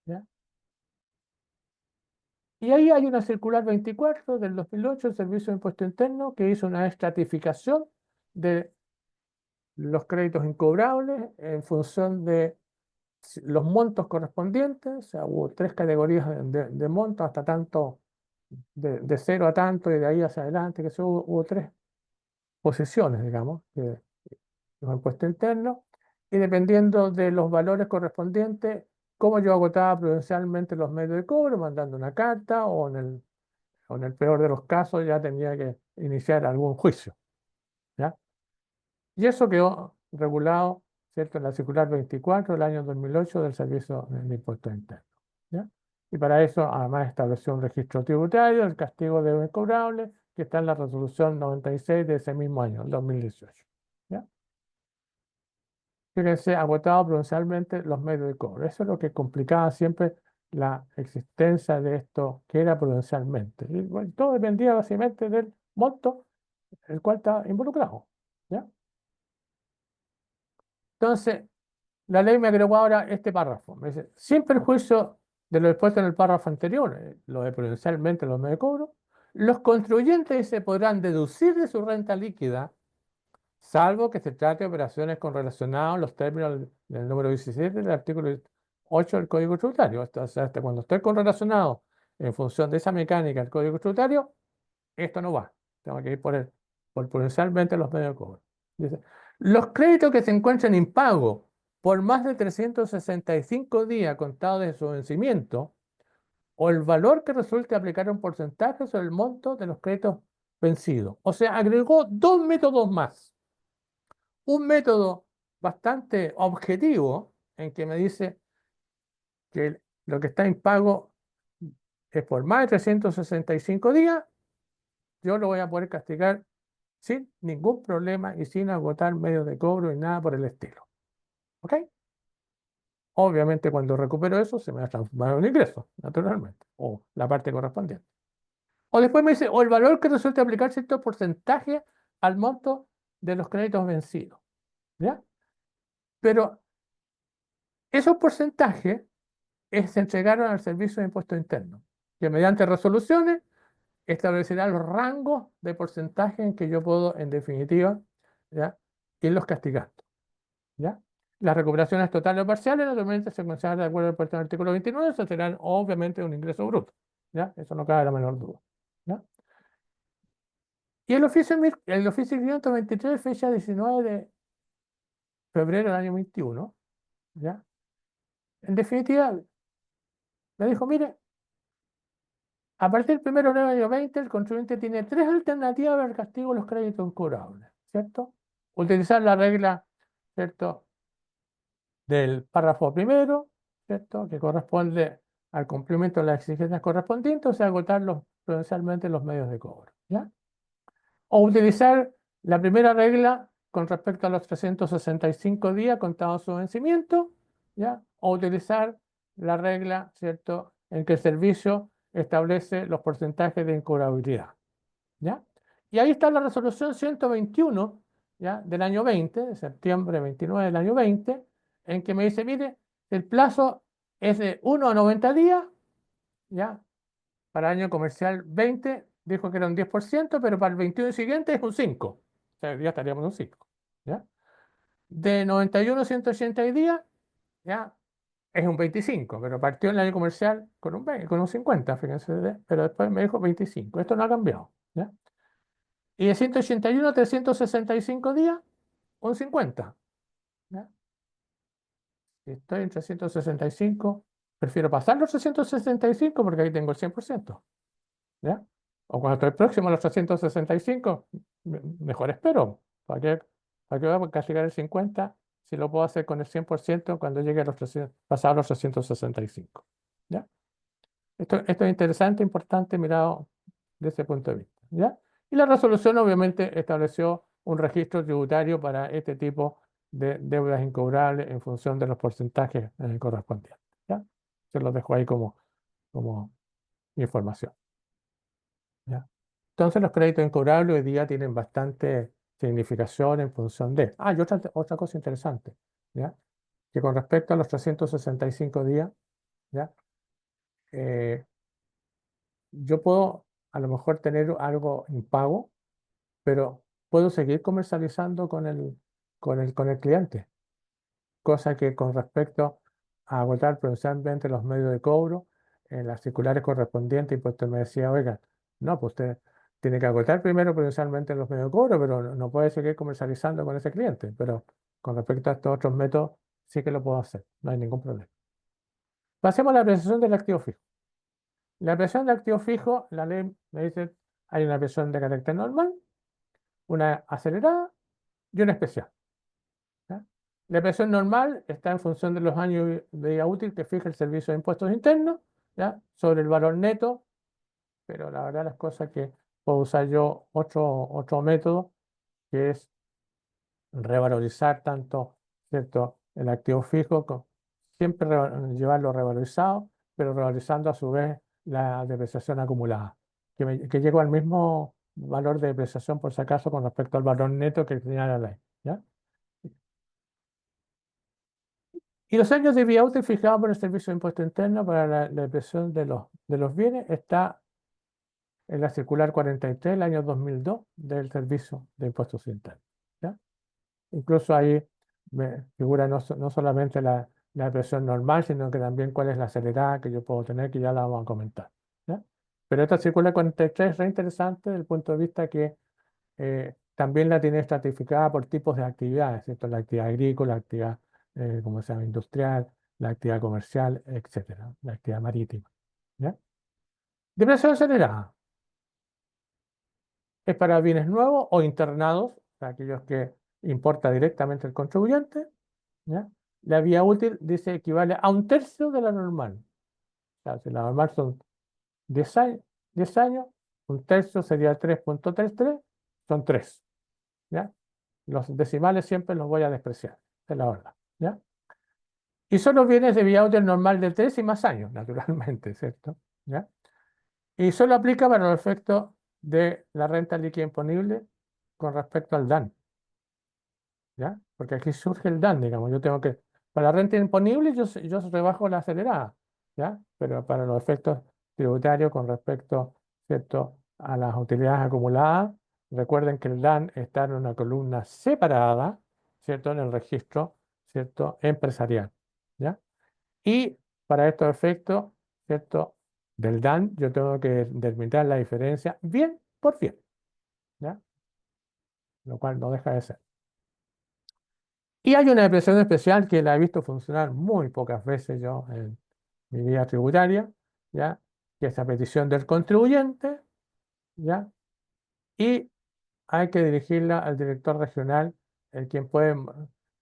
¿ya? Y ahí hay una circular 24 del 2008 del Servicio de Impuesto Interno que hizo una estratificación de los créditos incobrables en función de los montos correspondientes. O sea, hubo tres categorías de montos, hasta tanto, de cero a tanto y de ahí hacia adelante, que hubo tres posiciones, digamos, de los impuestos internos, y dependiendo de los valores correspondientes, cómo yo agotaba prudencialmente los medios de cobro, mandando una carta o en el peor de los casos ya tenía que iniciar algún juicio, ¿ya? Y eso quedó regulado, ¿cierto?, en la circular 24 del año 2008 del Servicio de Impuestos Internos, ¿ya? Y para eso, además, estableció un registro tributario del castigo de incobrable, que está en la resolución 96 de ese mismo año, el 2018, ¿ya? Fíjense, agotado provincialmente los medios de cobro. Eso es lo que complicaba siempre la existencia de esto que era prudencialmente. Y, bueno, todo dependía básicamente del monto el cual está involucrado, ¿ya? Entonces, la ley me agregó ahora este párrafo. Me dice, sin perjuicio de lo expuesto en el párrafo anterior, lo de prudencialmente los medios de cobro, los contribuyentes se podrán deducir de su renta líquida, salvo que se trate de operaciones con relacionados los términos del número 17 del artículo 8 del Código Tributario. O sea, hasta cuando estoy con relacionado en función de esa mecánica del Código Tributario, esto no va. Tengo que ir por prudencialmente los medios de cobro. Dice, los créditos que se encuentran impago por más de 365 días contados de su vencimiento, o el valor que resulte aplicar un porcentaje sobre el monto de los créditos vencidos. O sea, agregó dos métodos más. Un método bastante objetivo en que me dice que lo que está impago es por más de 365 días, yo lo voy a poder castigar sin ningún problema y sin agotar medios de cobro y nada por el estilo. ¿Ok? Obviamente cuando recupero eso se me va a transformar en un ingreso, naturalmente, o la parte correspondiente. O después me dice, o el valor que resulte aplicar cierto porcentaje al monto de los créditos vencidos, ¿ya? Pero esos porcentajes se entregaron al Servicio de Impuestos Internos, que mediante resoluciones establecerá los rangos de porcentaje en que yo puedo, en definitiva, ¿ya?, irlos castigando, ¿ya? Las recuperaciones totales o parciales, naturalmente, se consideran de acuerdo al artículo 29, se serán obviamente un ingreso bruto, ¿ya? Eso no cabe la menor duda, ¿ya? Y el oficio 523, fecha 19 de febrero del año 21, ¿ya? En definitiva, me dijo, mire, a partir del 1 de enero del año 20, el contribuyente tiene tres alternativas para el castigo de los créditos incobrables, ¿cierto? utilizar la regla, ¿cierto?, del párrafo primero, ¿cierto?, que corresponde al cumplimiento de las exigencias correspondientes, o sea, agotar prudencialmente los medios de cobro, ¿ya? O utilizar la primera regla con respecto a los 365 días contados su vencimiento, ¿ya? O utilizar la regla, ¿cierto?, en que el servicio establece los porcentajes de incobrabilidad, ¿ya? Y ahí está la resolución 121, ¿ya?, del año 20, de septiembre 29 del año 20, en que me dice, mire, el plazo es de 1 a 90 días, ¿ya? Para el año comercial 20 dijo que era un 10%, pero para el 21 siguiente es un 5%. O sea, ya estaríamos en un 5%, ¿ya? De 91 a 180 días, ¿ya?, es un 25%, pero partió en el año comercial con un 20, con un 50%, fíjense, pero después me dijo 25%. Esto no ha cambiado, ¿ya? Y de 181 a 365 días, un 50%, ¿ya? Si estoy en 365, prefiero pasar los 365 porque ahí tengo el 100%, ¿ya? O cuando estoy próximo a los 365, mejor espero. ¿Para qué voy a castigar el 50 si lo puedo hacer con el 100% cuando llegue a los 300, pasado los 365? ¿Ya? Esto es interesante, importante, mirado desde ese punto de vista, ¿ya? Y la resolución obviamente estableció un registro tributario para este tipo de deudas incobrables en función de los porcentajes correspondientes, ¿ya? Se los dejo ahí como información, ¿ya? Entonces los créditos incobrables hoy día tienen bastante significación en función de... Ah, y otra cosa interesante, ¿ya?, que con respecto a los 365 días, ¿ya?, eh, yo puedo a lo mejor tener algo impago, pero puedo seguir comercializando con el cliente, cosa que con respecto a agotar prudencialmente los medios de cobro, en las circulares correspondientes, y pues usted me decía, oiga, no, pues usted tiene que agotar primero prudencialmente los medios de cobro, pero no puede seguir comercializando con ese cliente. Pero con respecto a estos otros métodos, sí que lo puedo hacer, no hay ningún problema. Pasemos a la apreciación del activo fijo. La apreciación del activo fijo, la ley me dice, hay una apreciación de carácter normal, una acelerada y una especial, ¿ya? La apreciación normal está en función de los años de vida útil que fija el Servicio de Impuestos Internos, ¿ya?, sobre el valor neto, pero la verdad las cosas que puedo usar yo otro método, que es revalorizar tanto, ¿cierto?, el activo fijo, siempre llevarlo revalorizado, pero revalorizando a su vez la depreciación acumulada, que llego al mismo valor de depreciación por si acaso con respecto al valor neto que tenía la ley, ¿ya? Y los años de vida útil fijados por el Servicio de Impuesto Interno para la depreciación de los bienes está en la circular 43 del año 2002 del Servicio de Impuestos Internos, ¿ya? Incluso ahí me figura no solamente la depresión normal, sino que también cuál es la acelerada que yo puedo tener, que ya la vamos a comentar, ¿ya? Pero esta circular 43 es re interesante desde el punto de vista que también la tiene estratificada por tipos de actividades, ¿cierto? La actividad agrícola, la actividad, como se llama, industrial, la actividad comercial, etcétera, la actividad marítima, ¿ya? Depresión acelerada es para bienes nuevos o internados, para aquellos que importa directamente el contribuyente, ¿ya? La vía útil dice equivale a un tercio de la normal. O sea, si la normal son 10 años, 10 años, un tercio sería 3,33, son 3, ¿ya? Los decimales siempre los voy a despreciar, es la verdad, ¿ya? Y son los bienes de vía útil normal de 3 y más años, naturalmente, ¿cierto? ¿Ya? Y solo aplica para los efectos de la renta líquida imponible con respecto al DAN, ¿ya? Porque aquí surge el DAN, digamos, yo tengo que, para la renta imponible yo rebajo la acelerada, ¿ya? Pero para los efectos tributarios con respecto, ¿cierto?, a las utilidades acumuladas, recuerden que el DAN está en una columna separada, ¿cierto?, en el registro, ¿cierto?, empresarial, ¿ya? Y para estos efectos, ¿cierto?, del DAN, yo tengo que delimitar la diferencia bien por bien, ¿ya? Lo cual no deja de ser. Y hay una depreciación especial que la he visto funcionar muy pocas veces yo en mi vida tributaria, ¿ya?, que es a petición del contribuyente, ¿ya? Y hay que dirigirla al director regional quien puede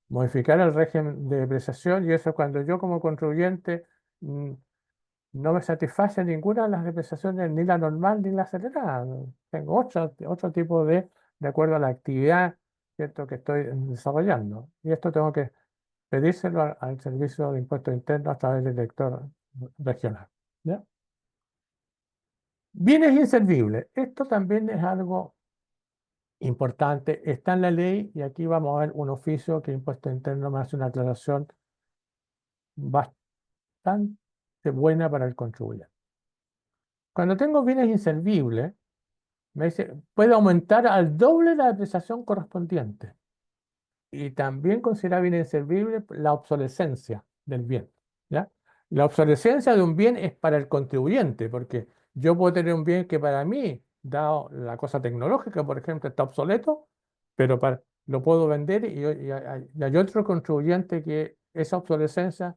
modificar el régimen de depreciación, y eso cuando yo como contribuyente no me satisface ninguna de las depreciaciones, ni la normal ni la acelerada. Tengo otro tipo de acuerdo a la actividad, ¿cierto?, que estoy desarrollando. Y esto tengo que pedírselo al Servicio de Impuestos Internos a través del director regional. ¿Ya? Bienes inservibles. Esto también es algo importante. Está en la ley y aquí vamos a ver un oficio que Impuestos Internos me hace una aclaración bastante buena para el contribuyente. Cuando tengo bienes inservibles, me dice, puede aumentar al doble la depreciación correspondiente. Y también considera bien inservible la obsolescencia del bien. ¿Ya? La obsolescencia de un bien es para el contribuyente, porque yo puedo tener un bien que para mí, dado la cosa tecnológica, por ejemplo, está obsoleto, pero lo puedo vender y hay otro contribuyente que esa obsolescencia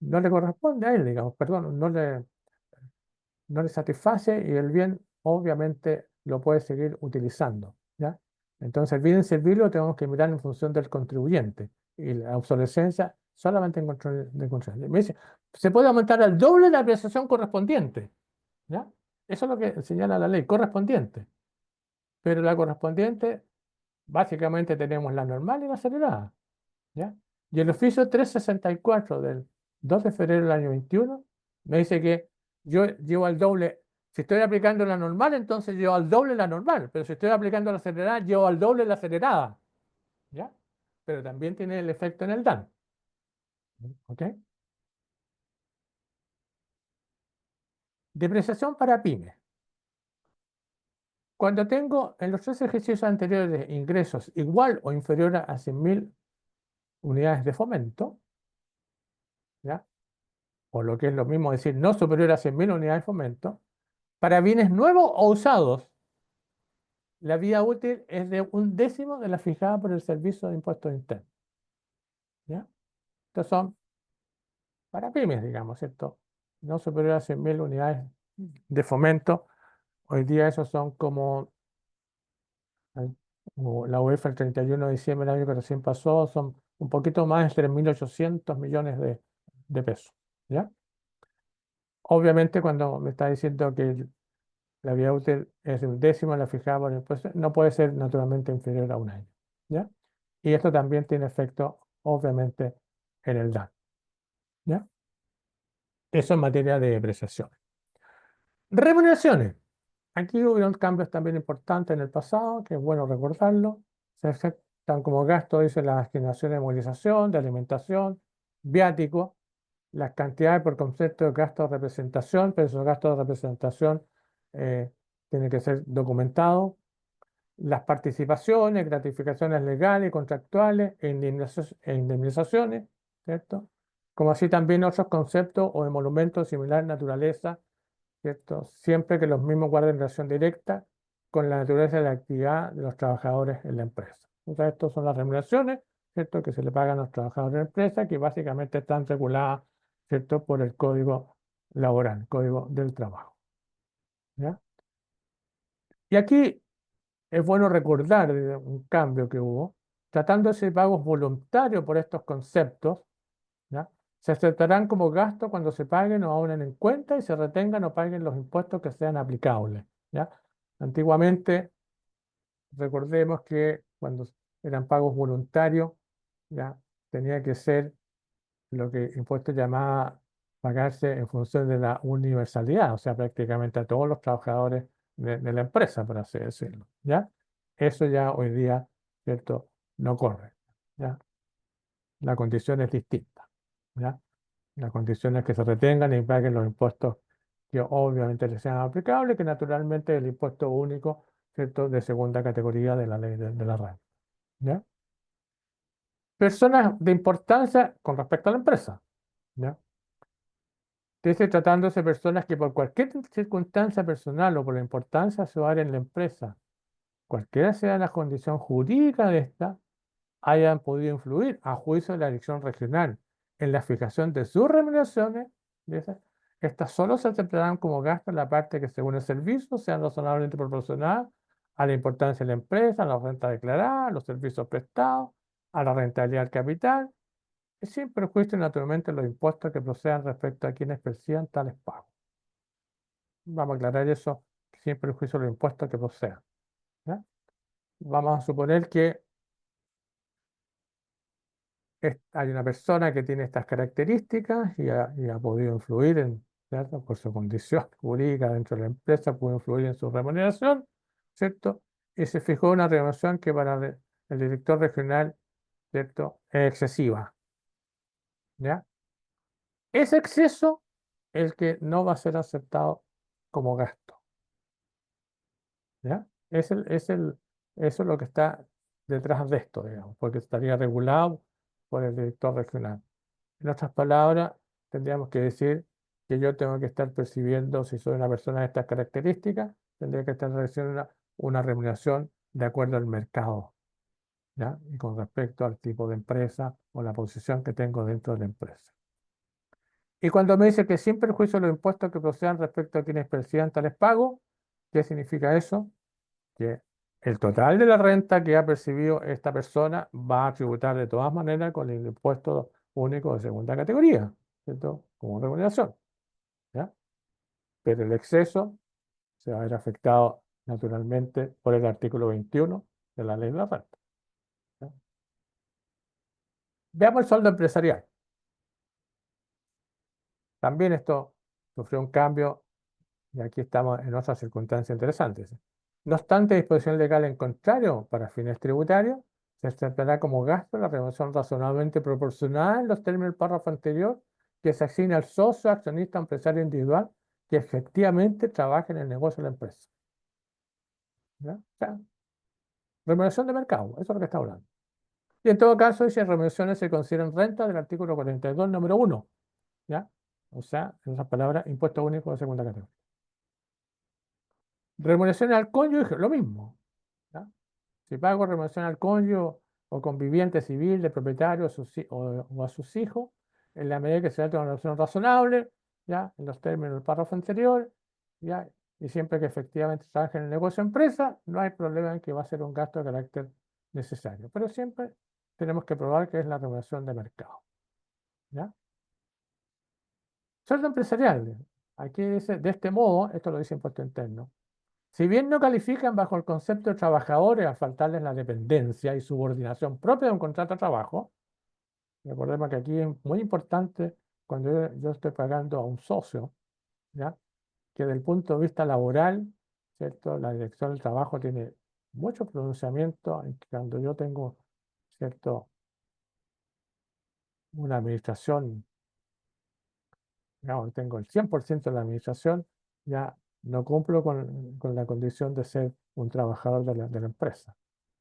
no le corresponde a él, digamos, perdón, no le satisface y el bien obviamente lo puede seguir utilizando. ¿Ya? Entonces el bien inservible lo tenemos que mirar en función del contribuyente y la obsolescencia solamente en control del contribuyente. Me dice, se puede aumentar al doble la apreciación correspondiente. ¿Ya? Eso es lo que señala la ley, correspondiente. Pero la correspondiente, básicamente tenemos la normal y la acelerada. ¿Ya? Y el oficio 364 del 2 de febrero del año 21 me dice que yo llevo al doble, si estoy aplicando la normal, entonces llevo al doble la normal, pero si estoy aplicando la acelerada, llevo al doble la acelerada. ¿Ya? Pero también tiene el efecto en el DAN. ¿Ok? Depreciación para pymes. Cuando tengo en los 3 ejercicios anteriores ingresos igual o inferior a 100.000 unidades de fomento, ¿ya? O lo que es lo mismo decir no superior a 100.000 unidades de fomento, para bienes nuevos o usados, la vida útil es de 1/10 de la fijada por el Servicio de Impuestos Internos. ¿Ya? Estos son para pymes, digamos, ¿cierto? No superior a 100.000 unidades de fomento. Hoy día esos son como la UEF el 31 de diciembre del año que recién pasó, son un poquito más de 3.800 millones de pesos. ¿Ya? Obviamente cuando me está diciendo que la vida útil es de 1/10 de la fijada por el impuesto, no puede ser naturalmente inferior a un año. ¿Ya? Y esto también tiene efecto, obviamente, en el DAN. ¿Ya? Eso en materia de depreciación. Remuneraciones. Aquí hubieron cambios también importantes en el pasado, que es bueno recordarlo. Se aceptan como gasto, dice, las asignaciones de movilización, de alimentación, viático, las cantidades por concepto de gasto de representación, pero esos gastos de representación tienen que ser documentados. Las participaciones, gratificaciones legales, contractuales e indemnizaciones, ¿cierto? Como así también otros conceptos o emolumentos de similar naturaleza, ¿cierto? Siempre que los mismos guarden relación directa con la naturaleza de la actividad de los trabajadores en la empresa. Entonces, estas son las remuneraciones, ¿cierto?, que se le pagan a los trabajadores de la empresa, que básicamente están reguladas, ¿cierto?, por el Código Laboral, Código del Trabajo. ¿Ya? Y aquí es bueno recordar un cambio que hubo, tratándose de pagos voluntarios por estos conceptos, ¿ya? Se aceptarán como gasto cuando se paguen o abonen en cuenta y se retengan o paguen los impuestos que sean aplicables, ¿ya? Antiguamente, recordemos que cuando eran pagos voluntarios, ¿ya?, tenía que ser lo que impuestos llamaba pagarse en función de la universalidad, o sea, prácticamente a todos los trabajadores de la empresa, por así decirlo, ¿ya? Eso ya hoy día, ¿cierto?, no corre, ¿ya? La condición es distinta, ¿ya? La condición es que se retengan y paguen los impuestos que obviamente les sean aplicables, que naturalmente es el impuesto único, ¿cierto?, de segunda categoría de la ley de la renta, ¿ya? Personas de importancia con respecto a la empresa, ¿ya? Dice tratándose de personas que por cualquier circunstancia personal o por la importancia de su área en la empresa, cualquiera sea la condición jurídica de esta, hayan podido influir a juicio de la dirección regional en la fijación de sus remuneraciones, dice, estas solo se aceptarán como gasto en la parte que según el servicio sean razonablemente proporcionadas a la importancia de la empresa, a la renta declarada, a los servicios prestados, a la rentabilidad del capital, y sin perjuicio naturalmente los impuestos que procedan respecto a quienes perciban tales pagos. Vamos a aclarar eso, sin perjuicio de los impuestos que procedan. ¿Ya? Vamos a suponer que hay una persona que tiene estas características y ha podido influir ¿cierto? Por su condición jurídica dentro de la empresa, puede influir en su remuneración, ¿cierto? Y se fijó una remuneración que para el director regional, ¿cierto? Es excesiva, ¿ya? Ese exceso es el que no va a ser aceptado como gasto, ¿ya? Eso es lo que está detrás de esto, digamos, porque estaría regulado por el director regional. En otras palabras, tendríamos que decir que yo tengo que estar percibiendo, si soy una persona de estas características, tendría que estar recibiendo una remuneración de acuerdo al mercado, ¿ya? Y con respecto al tipo de empresa o la posición que tengo dentro de la empresa. Y cuando me dice que sin perjuicio de los impuestos que procedan respecto a quienes perciban tales pagos, ¿qué significa eso? Que el total de la renta que ha percibido esta persona va a tributar de todas maneras con el impuesto único de segunda categoría, ¿cierto? Como remuneración, ¿ya? Pero el exceso se va a ver afectado naturalmente por el artículo 21 de la ley de la renta, ¿ya? Veamos el sueldo empresarial. También esto sufrió un cambio y aquí estamos en otras circunstancias interesantes. No obstante, disposición legal en contrario para fines tributarios, se aceptará como gasto la remuneración razonablemente proporcionada en los términos del párrafo anterior que se asigna al socio, accionista, empresario individual que efectivamente trabaje en el negocio de la empresa. ¿Ya? O sea, remuneración de mercado, eso es lo que está hablando. Y en todo caso, esas remuneraciones se consideran renta del artículo 42, número 1. ¿Ya? O sea, en otras palabras, impuesto único de segunda categoría. Remuneración al cónyuge, lo mismo. ¿Ya? Si pago remuneración al cónyuge o conviviente civil de propietario o a sus hijos, en la medida que se trate de una remuneración razonable, ¿ya? En los términos del párrafo anterior, ¿ya? Y siempre que efectivamente trabaje en el negocio o empresa, no hay problema en que va a ser un gasto de carácter necesario. Pero siempre tenemos que probar que es la remuneración de mercado. ¿Ya? Sueldo empresarial. Aquí dice, de este modo, esto lo dice impuesto interno. Si bien no califican bajo el concepto de trabajadores al faltarles la dependencia y subordinación propia de un contrato de trabajo, recordemos que aquí es muy importante cuando yo estoy pagando a un socio, ¿ya? Que desde el punto de vista laboral, ¿cierto? La dirección del trabajo tiene mucho pronunciamiento en que cuando yo tengo, ¿cierto? Una administración, digamos, tengo el 100% de la administración, ya no cumplo con la condición de ser un trabajador de la empresa.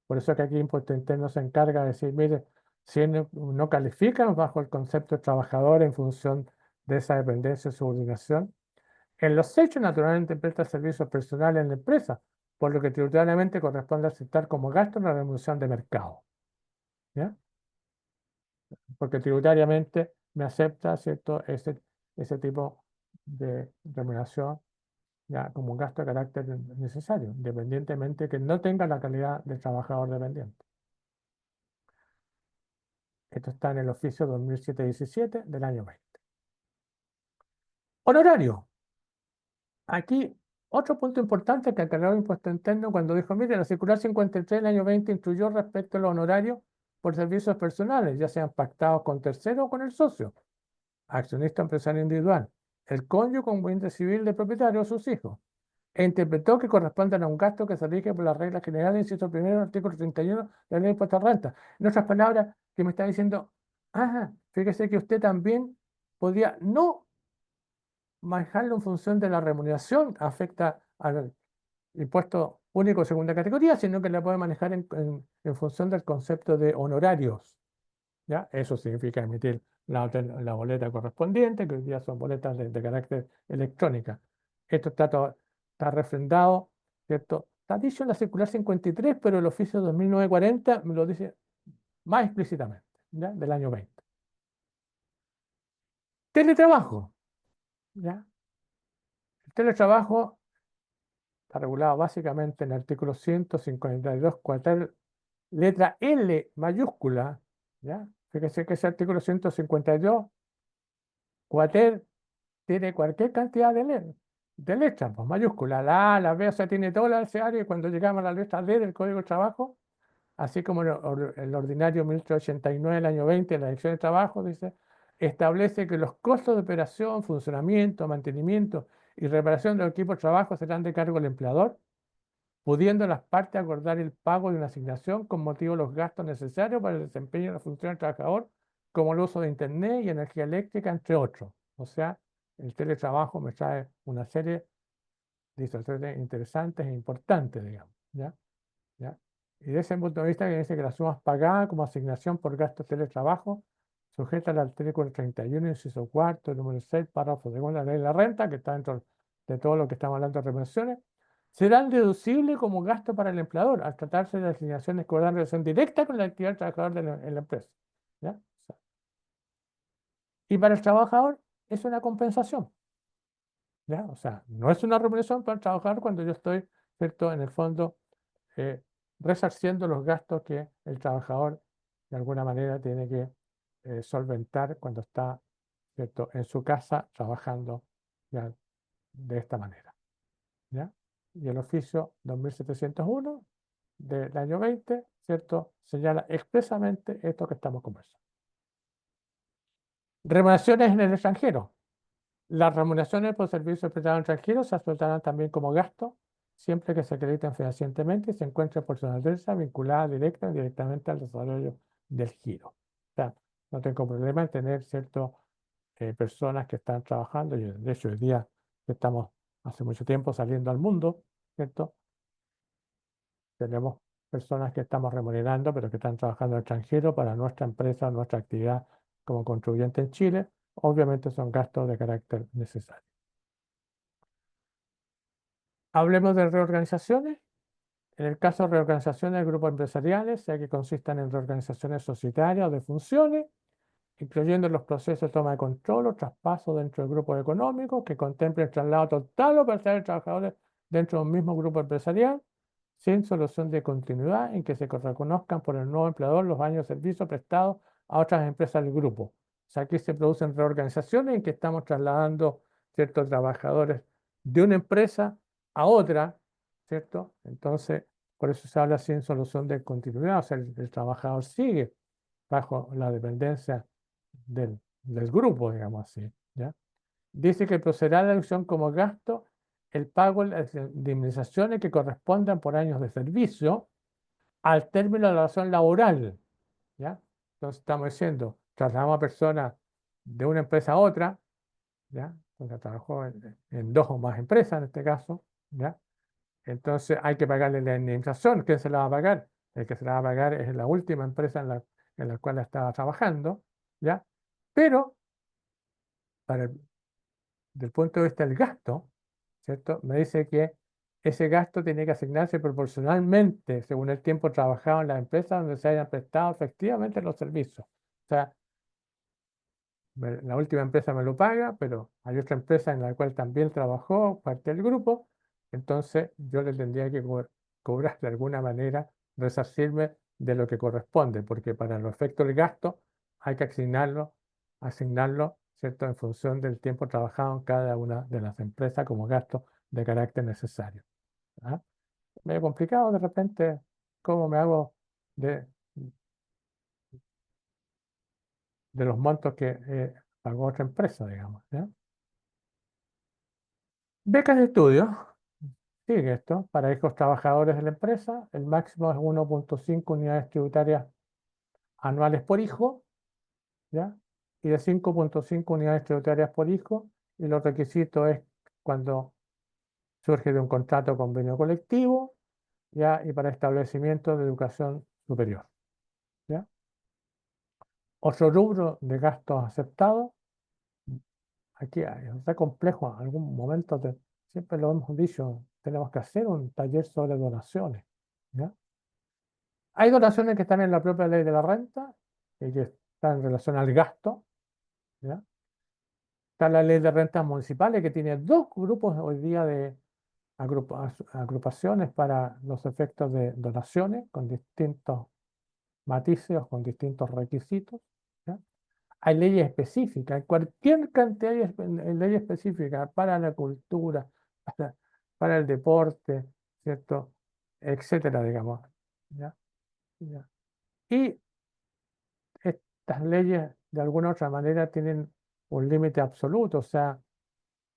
Por eso que aquí Impuesto Interno se encarga de decir, mire, si no califican bajo el concepto de trabajador en función de esa dependencia y subordinación, en los hechos naturalmente presta servicios personales en la empresa, por lo que tributariamente corresponde aceptar como gasto la remuneración de mercado, ¿ya? Porque tributariamente me acepta, ¿cierto? Ese tipo de remuneración ya como un gasto de carácter necesario, independientemente que no tenga la calidad de trabajador dependiente. Esto está en el oficio 2007-17 del año 20. Honorario. Aquí, otro punto importante que aclaró el impuesto interno cuando dijo, mire, la circular 53 del año 20 instruyó respecto a los honorarios por servicios personales, ya sean pactados con terceros o con el socio, accionista empresario individual, el cónyuge con buen civil de propietario o sus hijos, e interpretó que corresponden a un gasto que se rige por las reglas generales, inciso primero, artículo 31 de la ley de impuesto a renta. En otras palabras, que me está diciendo, fíjese que usted también podría no manejarlo en función de la remuneración, afecta al impuesto único de segunda categoría, sino que la puede manejar en función del concepto de honorarios. ¿Ya? Eso significa emitir la boleta correspondiente, que hoy día son boletas de carácter electrónica. Esto está refrendado, ¿cierto? Está dicho en la circular 53, pero el oficio 2940 me lo dice más explícitamente, ¿ya? Del año 20. Teletrabajo, ¿ya? El teletrabajo está regulado básicamente en el artículo 152, cuater, letra L mayúscula, ¿ya? Fíjese que ese artículo 152, cuater, tiene cualquier cantidad de letras, pues mayúscula, la A, la B, o sea, tiene todo el abecedario y cuando llegamos a la letra D del Código de Trabajo, así como el ordinario 1389 del año 20 de la Dirección de Trabajo, dice, establece que los costos de operación, funcionamiento, mantenimiento y reparación del equipo de trabajo serán de cargo del empleador, pudiendo las partes acordar el pago de una asignación con motivo de los gastos necesarios para el desempeño de la función del trabajador, como el uso de Internet y energía eléctrica, entre otros. O sea, el teletrabajo me trae una serie de situaciones interesantes e importantes, digamos, ¿ya? ¿Ya? Y de ese punto de vista que dice que las sumas pagadas como asignación por gastos de teletrabajo, sujetas al artículo 31, inciso cuarto, número 6, párrafo segundo de la ley de la renta, que está dentro de todo lo que estamos hablando de remuneraciones, serán deducibles como gasto para el empleador al tratarse de asignaciones que guardan relación directa con la actividad del trabajador en la empresa. ¿Ya? O sea, y para el trabajador es una compensación. ¿Ya? O sea, no es una remuneración para el trabajador cuando yo estoy, ¿cierto?, en el fondo eh, resarciendo los gastos que el trabajador de alguna manera tiene que solventar cuando está, ¿cierto?, en su casa trabajando ya, de esta manera. ¿Ya? Y el oficio 2701 del año 20, ¿cierto?, señala expresamente esto que estamos conversando. Remuneraciones en el extranjero. Las remuneraciones por servicios prestados en extranjero se aceptarán también como gasto, siempre que se acrediten fehacientemente y se encuentre por su naturaleza vinculada directa o indirectamente al desarrollo del giro. O sea, no tengo problema en tener ciertas personas que están trabajando, y de hecho hoy día que estamos hace mucho tiempo saliendo al mundo, ¿cierto? Tenemos personas que estamos remunerando, pero que están trabajando en el extranjero para nuestra empresa, nuestra actividad como contribuyente en Chile. Obviamente son gastos de carácter necesario. Hablemos de reorganizaciones. En el caso de reorganizaciones de grupos empresariales, sea que consistan en reorganizaciones societarias o de funciones, incluyendo los procesos de toma de control o traspaso dentro del grupo económico, que contemplen el traslado total o parcial de trabajadores dentro de un mismo grupo empresarial, sin solución de continuidad, en que se reconozcan por el nuevo empleador los años de servicio prestados a otras empresas del grupo. O sea, aquí se producen reorganizaciones en que estamos trasladando ciertos trabajadores de una empresa a otra, ¿cierto? Entonces, por eso se habla sin solución de continuidad, o sea, el trabajador sigue bajo la dependencia del grupo, digamos así, ¿ya? Dice que procederá a la deducción como gasto el pago de las indemnizaciones que correspondan por años de servicio al término de la relación laboral, ¿ya? Entonces estamos diciendo, trasladamos a personas de una empresa a otra, ¿ya? Porque trabajó en dos o más empresas en este caso, ¿ya? Entonces hay que pagarle la indemnización. ¿Quién se la va a pagar? El que se la va a pagar es la última empresa en la cual estaba trabajando, ¿ya? Pero para del punto de vista del gasto, ¿cierto? Me dice que ese gasto tiene que asignarse proporcionalmente según el tiempo trabajado en la empresa donde se hayan prestado efectivamente los servicios. O sea, la última empresa me lo paga, pero hay otra empresa en la cual también trabajó parte del grupo, entonces yo le tendría que cobrar de alguna manera, resarcirme de lo que corresponde, porque para los efectos del gasto hay que asignarlo, ¿cierto?, en función del tiempo trabajado en cada una de las empresas como gasto de carácter necesario. ¿Ah? Medio complicado de repente cómo me hago de, de los montos que pagó otra empresa, digamos, ¿ya? Becas de estudio, sigue esto, para hijos trabajadores de la empresa, el máximo es 1,5 unidades tributarias anuales por hijo, ¿ya? Y de 5,5 unidades tributarias por hijo, y los requisitos es cuando surge de un contrato o convenio colectivo, ¿ya? Y para establecimiento de educación superior, ¿ya? Otro rubro de gastos aceptados, aquí está complejo, en algún momento siempre lo hemos dicho, tenemos que hacer un taller sobre donaciones, ¿ya? Hay donaciones que están en la propia ley de la renta y que están en relación al gasto, ¿ya? Está la ley de rentas municipales que tiene dos grupos hoy día agrupaciones para los efectos de donaciones con distintos matices o con distintos requisitos. ¿Ya? Hay leyes específicas, hay cualquier cantidad de leyes específicas para la cultura, para, para el deporte, ¿cierto? Etcétera, digamos. ¿Ya? ¿Ya? Y estas leyes, de alguna u otra manera, tienen un límite absoluto, o sea,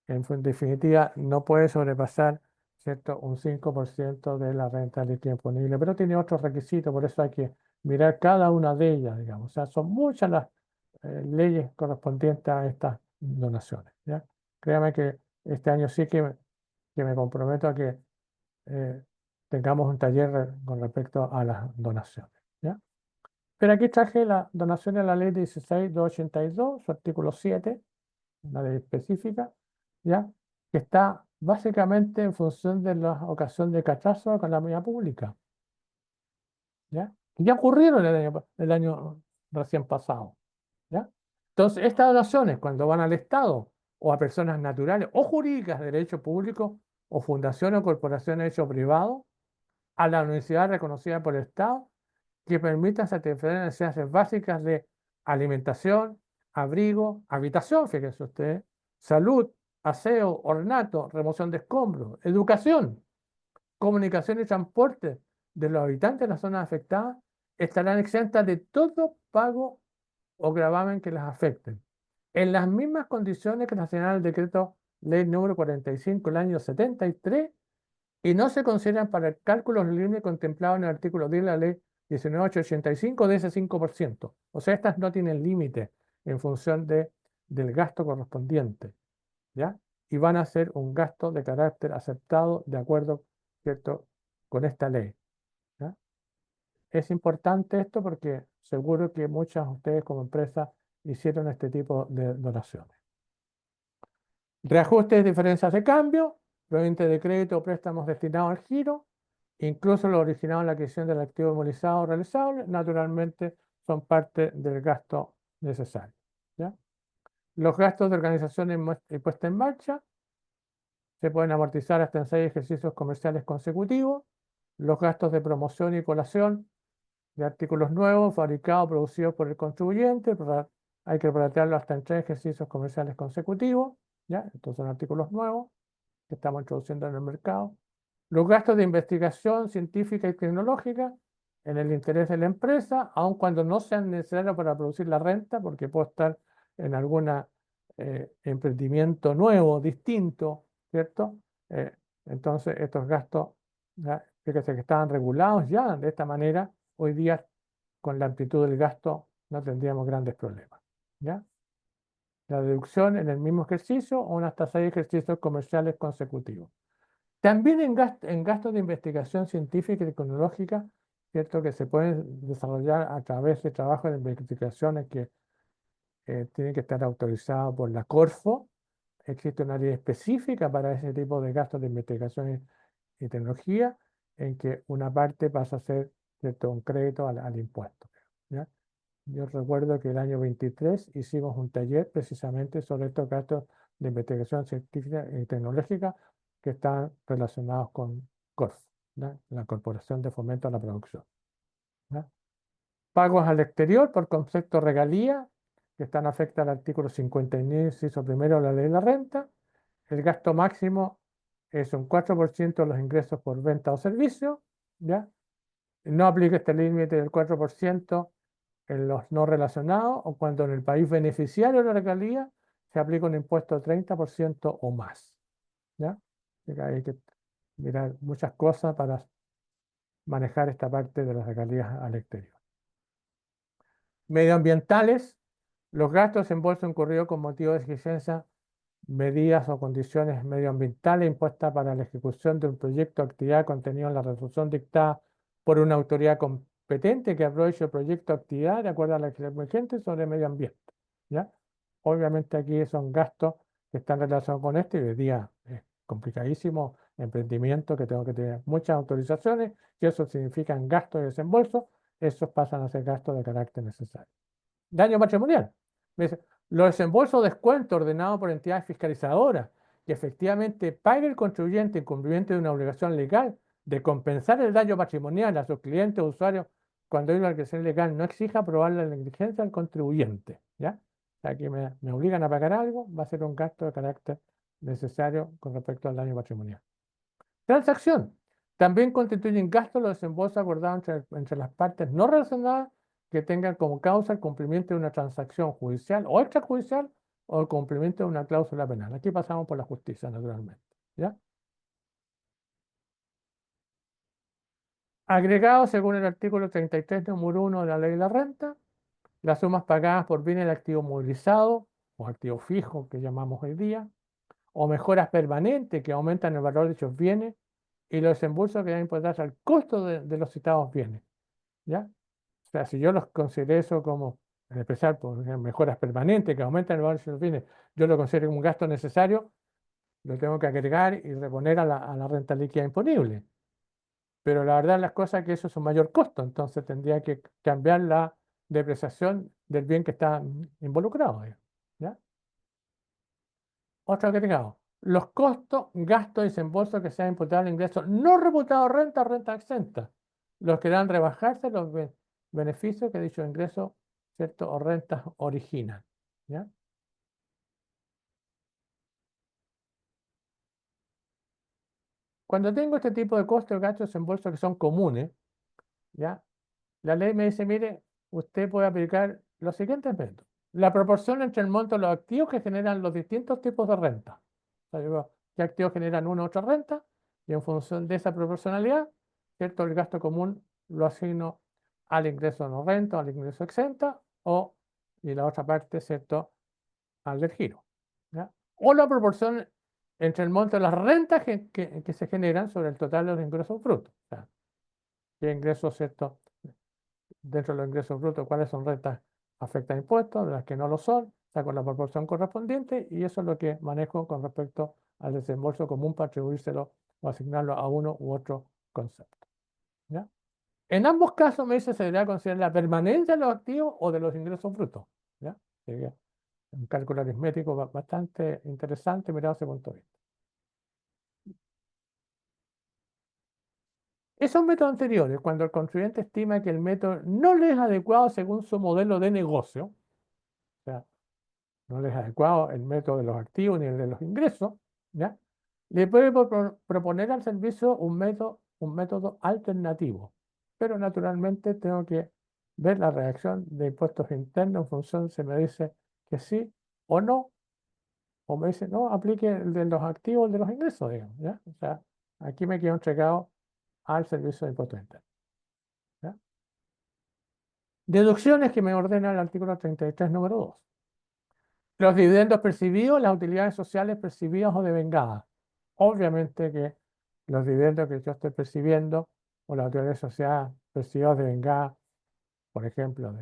definitiva, no puede sobrepasar, ¿cierto?, un 5% de la renta líquida disponible, pero tiene otros requisitos, por eso hay que mirar cada una de ellas, digamos. O sea, son muchas las leyes correspondientes a estas donaciones, ¿ya? Créame que este año sí que me comprometo a que eh, tengamos un taller con respecto a las donaciones, ¿ya? Pero aquí traje la donación a la ley 16.282, su artículo 7, una ley específica, ¿ya? Que está básicamente en función de la ocasión de catástrofe con la calamidad pública, ¿ya? Que ya ocurrieron el año recién pasado, ¿ya? Entonces, estas donaciones, cuando van al Estado o a personas naturales o jurídicas de derecho público o fundaciones o corporaciones de derecho privado, a la universidad reconocida por el Estado, que permitan satisfacer las necesidades básicas de alimentación, abrigo, habitación, fíjense ustedes, salud, aseo, ornato, remoción de escombros, educación, comunicación y transporte de los habitantes de las zonas afectadas, estarán exentas de todo pago o gravamen que las afecten, en las mismas condiciones que las señala el decreto ley número 45 del año 73, y no se consideran para el cálculo los límites contemplados en el artículo 10 de la ley 19.885 de ese 5%. O sea, estas no tienen límite en función del gasto correspondiente, ¿ya? Y van a ser un gasto de carácter aceptado de acuerdo, ¿cierto?, con esta ley, ¿ya? Es importante esto porque seguro que muchas de ustedes como empresa hicieron este tipo de donaciones. Reajustes de diferencias de cambio, provenientes de crédito o préstamos destinados al giro, incluso los originados en la adquisición del activo inmovilizado o realizable, naturalmente son parte del gasto necesario, ¿ya? Los gastos de organización y puesta en marcha se pueden amortizar hasta en 6 ejercicios comerciales consecutivos. Los gastos de promoción y colación de artículos nuevos, fabricados o producidos por el contribuyente, hay que plantearlo hasta en 3 ejercicios comerciales consecutivos, ¿ya? Estos son artículos nuevos que estamos introduciendo en el mercado. Los gastos de investigación científica y tecnológica en el interés de la empresa, aun cuando no sean necesarios para producir la renta, porque puedo estar en algún emprendimiento nuevo, distinto, ¿cierto? Eh, entonces, estos gastos, ¿ya?, fíjese que estaban regulados ya de esta manera, hoy día con la amplitud del gasto no tendríamos grandes problemas, ¿ya? La deducción en el mismo ejercicio o hasta 6 ejercicios comerciales consecutivos. También en gastos de investigación científica y tecnológica, ¿cierto?, que se pueden desarrollar a través de trabajos de investigaciones que tienen que estar autorizados por la Corfo. Existe una ley específica para ese tipo de gastos de investigación y tecnología, en que una parte pasa a ser, ¿cierto?, un crédito al impuesto, ¿ya? Yo recuerdo que el año 23 hicimos un taller precisamente sobre estos gastos de investigación científica y tecnológica que están relacionados con CORF, ¿ya?, la Corporación de Fomento a la Producción, ¿ya? Pagos al exterior por concepto regalía, que están afecta al artículo 59, inciso primero de la ley de la renta. El gasto máximo es un 4% de los ingresos por venta o servicio, ¿ya? No aplica este límite del 4% en los no relacionados o cuando en el país beneficiario de la regalía se aplica un impuesto de 30% o más, ¿ya? Hay que mirar muchas cosas para manejar esta parte de las regalías al exterior. Medioambientales, los gastos en bolsa incurridos con motivo de exigencia, medidas o condiciones medioambientales impuestas para la ejecución de un proyecto o actividad contenido en la resolución dictada por una autoridad competente que aproveche el proyecto o actividad de acuerdo a la legislación vigente sobre medio ambiente, ¿ya? Obviamente aquí son gastos que están relacionados con esto y hoy día es complicadísimo emprendimiento que tengo que tener muchas autorizaciones y eso significa gastos y desembolsos, esos pasan a ser gastos de carácter necesario. Daño patrimonial. Los desembolsos o descuentos ordenados por entidades fiscalizadoras que efectivamente pague el contribuyente en cumplimiento de una obligación legal de compensar el daño patrimonial a sus clientes o usuarios cuando hay una obligación legal no exija probar la negligencia al contribuyente, ¿ya? O sea, que me obligan a pagar algo, va a ser un gasto de carácter necesario con respecto al daño patrimonial. Transacción. También constituyen gastos los desembolsos acordados entre las partes no relacionadas que tengan como causa el cumplimiento de una transacción judicial o extrajudicial o el cumplimiento de una cláusula penal. Aquí pasamos por la justicia, naturalmente. ¿Ya? Agregado según el artículo 33, número 1 de la Ley de la Renta, las sumas pagadas por bienes de activo movilizado o activo fijo que llamamos hoy día, o mejoras permanentes que aumentan el valor de dichos bienes y los desembolsos que deben imputarse al costo de los citados bienes. ¿Ya? O sea, si yo los consideré eso como, en especial por mejoras permanentes que aumentan el valor de los bienes, yo lo considero como un gasto necesario, lo tengo que agregar y reponer a la renta líquida imponible. Pero la verdad las cosas es que eso es un mayor costo, entonces tendría que cambiar la depreciación del bien que está involucrado. ¿Ya? Otro agregado. Los costos, gastos y desembolsos que sean imputables al ingreso no reputado renta o renta exenta, los que dan rebajarse los beneficios que dicho ingreso, ¿cierto? O rentas originan. ¿Ya? Cuando tengo este tipo de costos, gastos y desembolsos que son comunes, ¿ya? La ley me dice, mire, usted puede aplicar los siguientes métodos. La proporción entre el monto de los activos que generan los distintos tipos de renta. O sea, digo, ¿qué activos generan una u otra renta? Y en función de esa proporcionalidad, ¿cierto? El gasto común lo asigno al ingreso no renta, al ingreso exenta, y la otra parte, ¿cierto? Al del giro. ¿Ya? O la proporción entre el monto de las rentas que se generan sobre el total de los ingresos brutos. O sea, ¿qué ingresos, ¿cierto? Dentro de los ingresos brutos, cuáles son rentas afectan impuestos, de las que no lo son, saco la proporción correspondiente y eso es lo que manejo con respecto al desembolso común para atribuírselo o asignarlo a uno u otro concepto. ¿Ya? En ambos casos me dice se deberá considerar la permanencia de los activos o de los ingresos brutos. ¿Ya? Sería un cálculo aritmético bastante interesante mirado desde ese punto de vista. Esos métodos anteriores, cuando el contribuyente estima que el método no le es adecuado según su modelo de negocio, o sea, no le es adecuado el método de los activos ni el de los ingresos, ¿ya? Le puede proponer al servicio un método alternativo, pero naturalmente tengo que ver la reacción de impuestos internos en función se me dice que sí o no, o me dice no, aplique el de los activos, el de los ingresos, digamos, ¿ya? O sea, aquí me quedo entregado al servicio de impuestos internos. ¿Ya? Deducciones que me ordena el artículo 33, número 2. Los dividendos percibidos, las utilidades sociales percibidas o devengadas. Obviamente que los dividendos que yo estoy percibiendo o las utilidades sociales percibidas o devengadas, por ejemplo,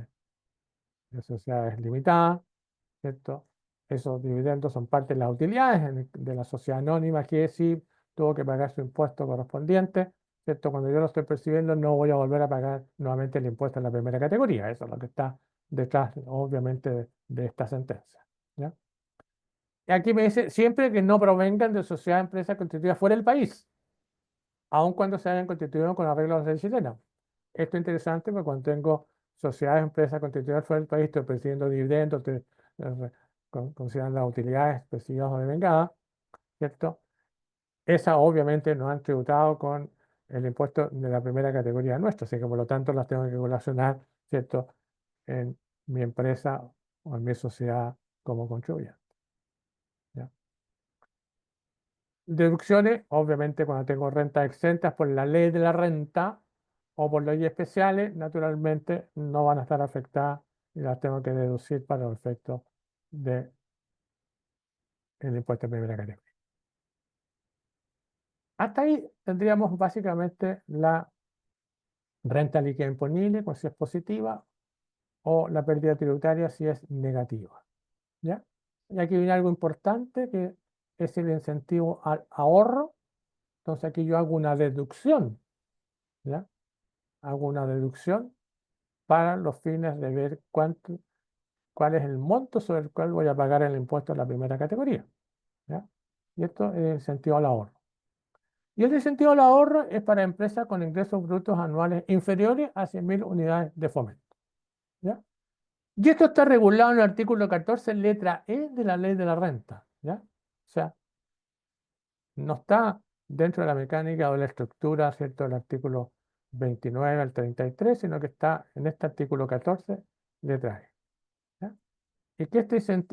de sociedades limitadas, ¿cierto? Esos dividendos son parte de las utilidades de la sociedad anónima que sí tuvo que pagar su impuesto correspondiente, ¿cierto? Cuando yo lo estoy percibiendo no voy a volver a pagar nuevamente el impuesto en la primera categoría. Eso es lo que está detrás, obviamente, de esta sentencia. ¿Ya? Y aquí me dice, siempre que no provengan de sociedades empresas constituidas fuera del país, aun cuando se hayan constituido con arreglo a la ley chilena. Esto es interesante porque cuando tengo sociedades empresas constituidas fuera del país, estoy percibiendo dividendos, estoy considerando las utilidades percibidas o devengadas, ¿cierto? Esas obviamente no han tributado con el impuesto de la primera categoría nuestra, así que por lo tanto las tengo que relacionar, ¿cierto? En mi empresa o en mi sociedad como contribuyente. ¿Ya? Deducciones, obviamente, cuando tengo rentas exentas por la ley de la renta o por leyes especiales, naturalmente no van a estar afectadas y las tengo que deducir para los efectos del impuesto de primera categoría. Hasta ahí tendríamos básicamente la renta líquida imponible, pues si es positiva, o la pérdida tributaria si es negativa. ¿Ya? Y aquí viene algo importante que es el incentivo al ahorro. Entonces aquí yo hago una deducción. ¿Ya? Hago una deducción para los fines de ver cuál es el monto sobre el cual voy a pagar el impuesto de la primera categoría. ¿Ya? y esto es el incentivo al ahorro. Y el incentivo al ahorro es para empresas con ingresos brutos anuales inferiores a 100.000 unidades de fomento. ¿Ya? Y esto está regulado en el artículo 14, letra E de la ley de la renta. ¿Ya? O sea, no está dentro de la mecánica o de la estructura, ¿cierto?, del artículo 29 al 33, sino que está en este artículo 14, letra E. ¿Ya? ¿Y qué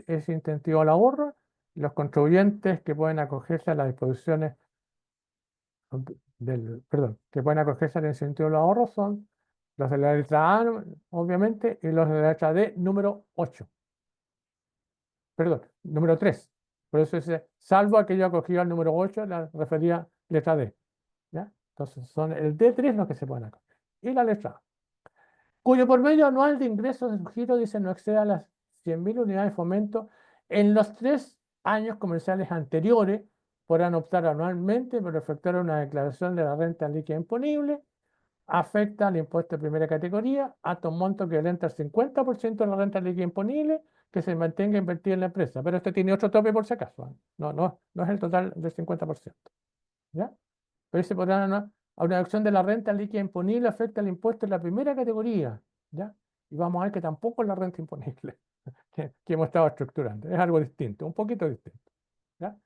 es incentivo al ahorro? Los contribuyentes que pueden acogerse a las disposiciones perdón, que pueden acogerse al incentivo al ahorro son los de la letra A, obviamente, y los de la letra D, número 8. Perdón, número 3. Por eso dice, salvo aquello acogido al número 8, la referida letra D. ¿Ya? Entonces son el D3 los que se pueden acoger. Y la letra A, cuyo promedio anual de ingresos de su giro, dice, no exceda las 100.000 unidades de fomento en los 3 años comerciales anteriores, podrán optar anualmente por efectuar una declaración de la renta líquida imponible, afecta al impuesto de primera categoría hasta un monto que violenta el 50% de la renta líquida imponible que se mantenga invertida en la empresa. Pero este tiene otro tope por si acaso. No es el total del 50%. ¿Ya? Pero se podrán a una deducción de la renta líquida imponible afecta al impuesto de la primera categoría. ¿Ya? Y vamos a ver que tampoco es la renta imponible que hemos estado estructurando. Es algo distinto, un poquito distinto. ¿Ya?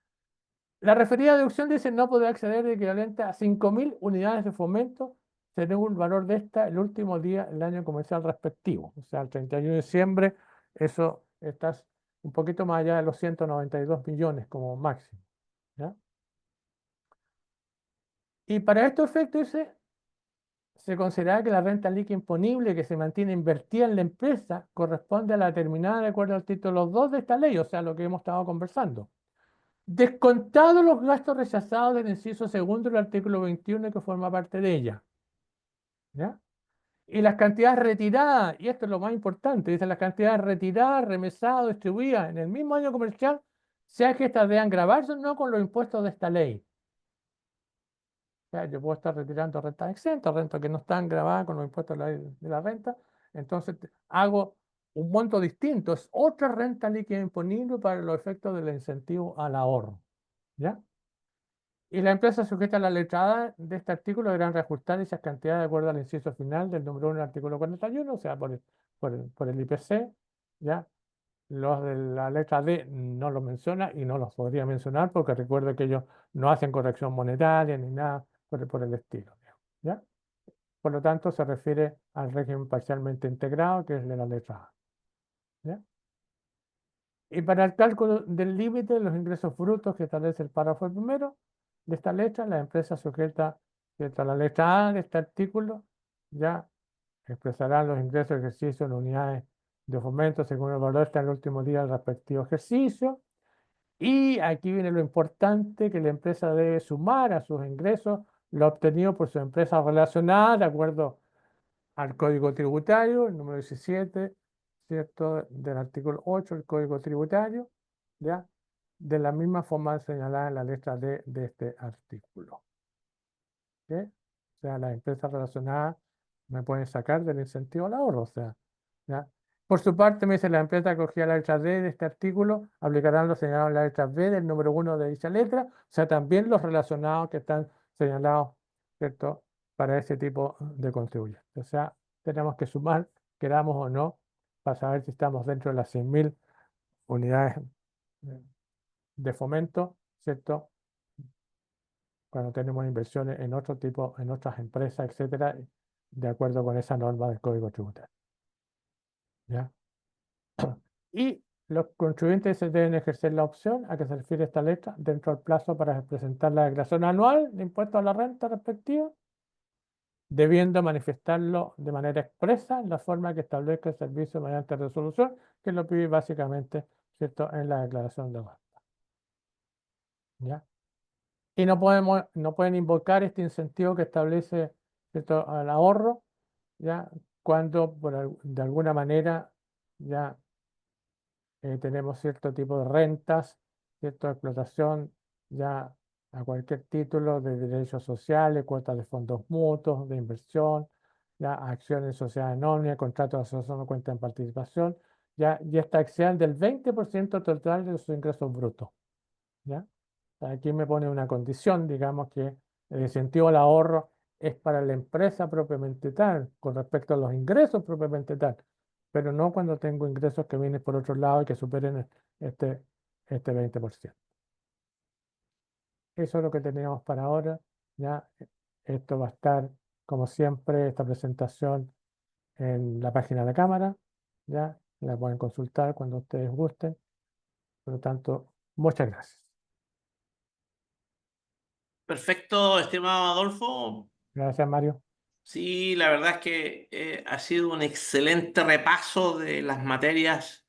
La referida deducción dice no podrá acceder de equivalente a 5.000 unidades de fomento según el valor de esta el último día del año comercial respectivo. O sea, el 31 de diciembre, eso está un poquito más allá de los 192 millones como máximo. ¿Ya? Y para estos efectos dice, se considera que la renta líquida imponible que se mantiene invertida en la empresa corresponde a la determinada de acuerdo al título 2 de esta ley, o sea, lo que hemos estado conversando. Descontados los gastos rechazados del inciso segundo del artículo 21 que forma parte de ella. ¿Ya? Y las cantidades retiradas, y esto es lo más importante, dice las cantidades retiradas, remesadas, distribuidas en el mismo año comercial, sea que estas deban grabarse o no con los impuestos de esta ley. O sea, yo puedo estar retirando rentas exentas, rentas que no están grabadas con los impuestos de la renta, entonces hago un monto distinto, es otra renta líquida imponible para los efectos del incentivo al ahorro. ¿Ya? Y la empresa sujeta a la letra A de este artículo deberán reajustar esas cantidades de acuerdo al inciso final del número 1 del artículo 41, o sea, por el IPC, ¿ya? Los de la letra D no los menciona y no los podría mencionar porque recuerdo que ellos no hacen corrección monetaria ni nada por el estilo, ¿ya? Por lo tanto, se refiere al régimen parcialmente integrado, que es de la letra A, ¿ya? Y para el cálculo del límite de los ingresos brutos que establece el párrafo primero de esta letra, la empresa sujeta a la letra A de este artículo ya expresarán los ingresos de ejercicio en unidades de fomento según el valor hasta el último día del respectivo ejercicio. Y aquí viene lo importante, que la empresa debe sumar a sus ingresos lo obtenido por su empresa relacionada de acuerdo al Código Tributario, el número 17, ¿cierto? Del artículo 8 del Código Tributario, ¿ya? De la misma forma señalada en la letra D de este artículo. ¿Ok? O sea, las empresas relacionadas me pueden sacar del incentivo al ahorro, o sea, ¿ya? Por su parte, me dice la empresa que cogía la letra D de este artículo, aplicarán los señalados en la letra B del número 1 de dicha letra, o sea, también los relacionados que están señalados, ¿cierto? Para ese tipo de contribuyentes. O sea, tenemos que sumar, queramos o no, para saber si estamos dentro de las 100.000 unidades de fomento, ¿cierto? Cuando tenemos inversiones en otro tipo, en otras empresas, etcétera, de acuerdo con esa norma del Código Tributario. ¿Ya? Y los contribuyentes se deben ejercer la opción a que se refiere esta letra dentro del plazo para presentar la declaración anual de impuesto a la renta respectiva, debiendo manifestarlo de manera expresa en la forma que establezca el servicio mediante resolución, que lo pide básicamente, ¿cierto?, en la declaración de renta. ¿Ya? Y no pueden invocar este incentivo que establece, ¿cierto?, al ahorro, ¿ya? Cuando de alguna manera ya tenemos cierto tipo de rentas, cierta explotación ya a cualquier título de derechos sociales, cuotas de fondos mutuos, de inversión, ya acciones en sociedad anónima, contratos de asociación o cuenta en participación, ya, y esta exceden del 20% total de sus ingresos brutos. ¿Ya? Aquí me pone una condición, digamos que el incentivo al ahorro es para la empresa propiamente tal, con respecto a los ingresos propiamente tal, pero no cuando tengo ingresos que vienen por otro lado y que superen este, este 20%. Eso es lo que teníamos para ahora. Ya esto va a estar, como siempre, esta presentación en la página de cámara. Ya la pueden consultar cuando ustedes gusten. Por lo tanto, muchas gracias. Perfecto, estimado Adolfo. Gracias, Mario. Sí, la verdad es que ha sido un excelente repaso de las materias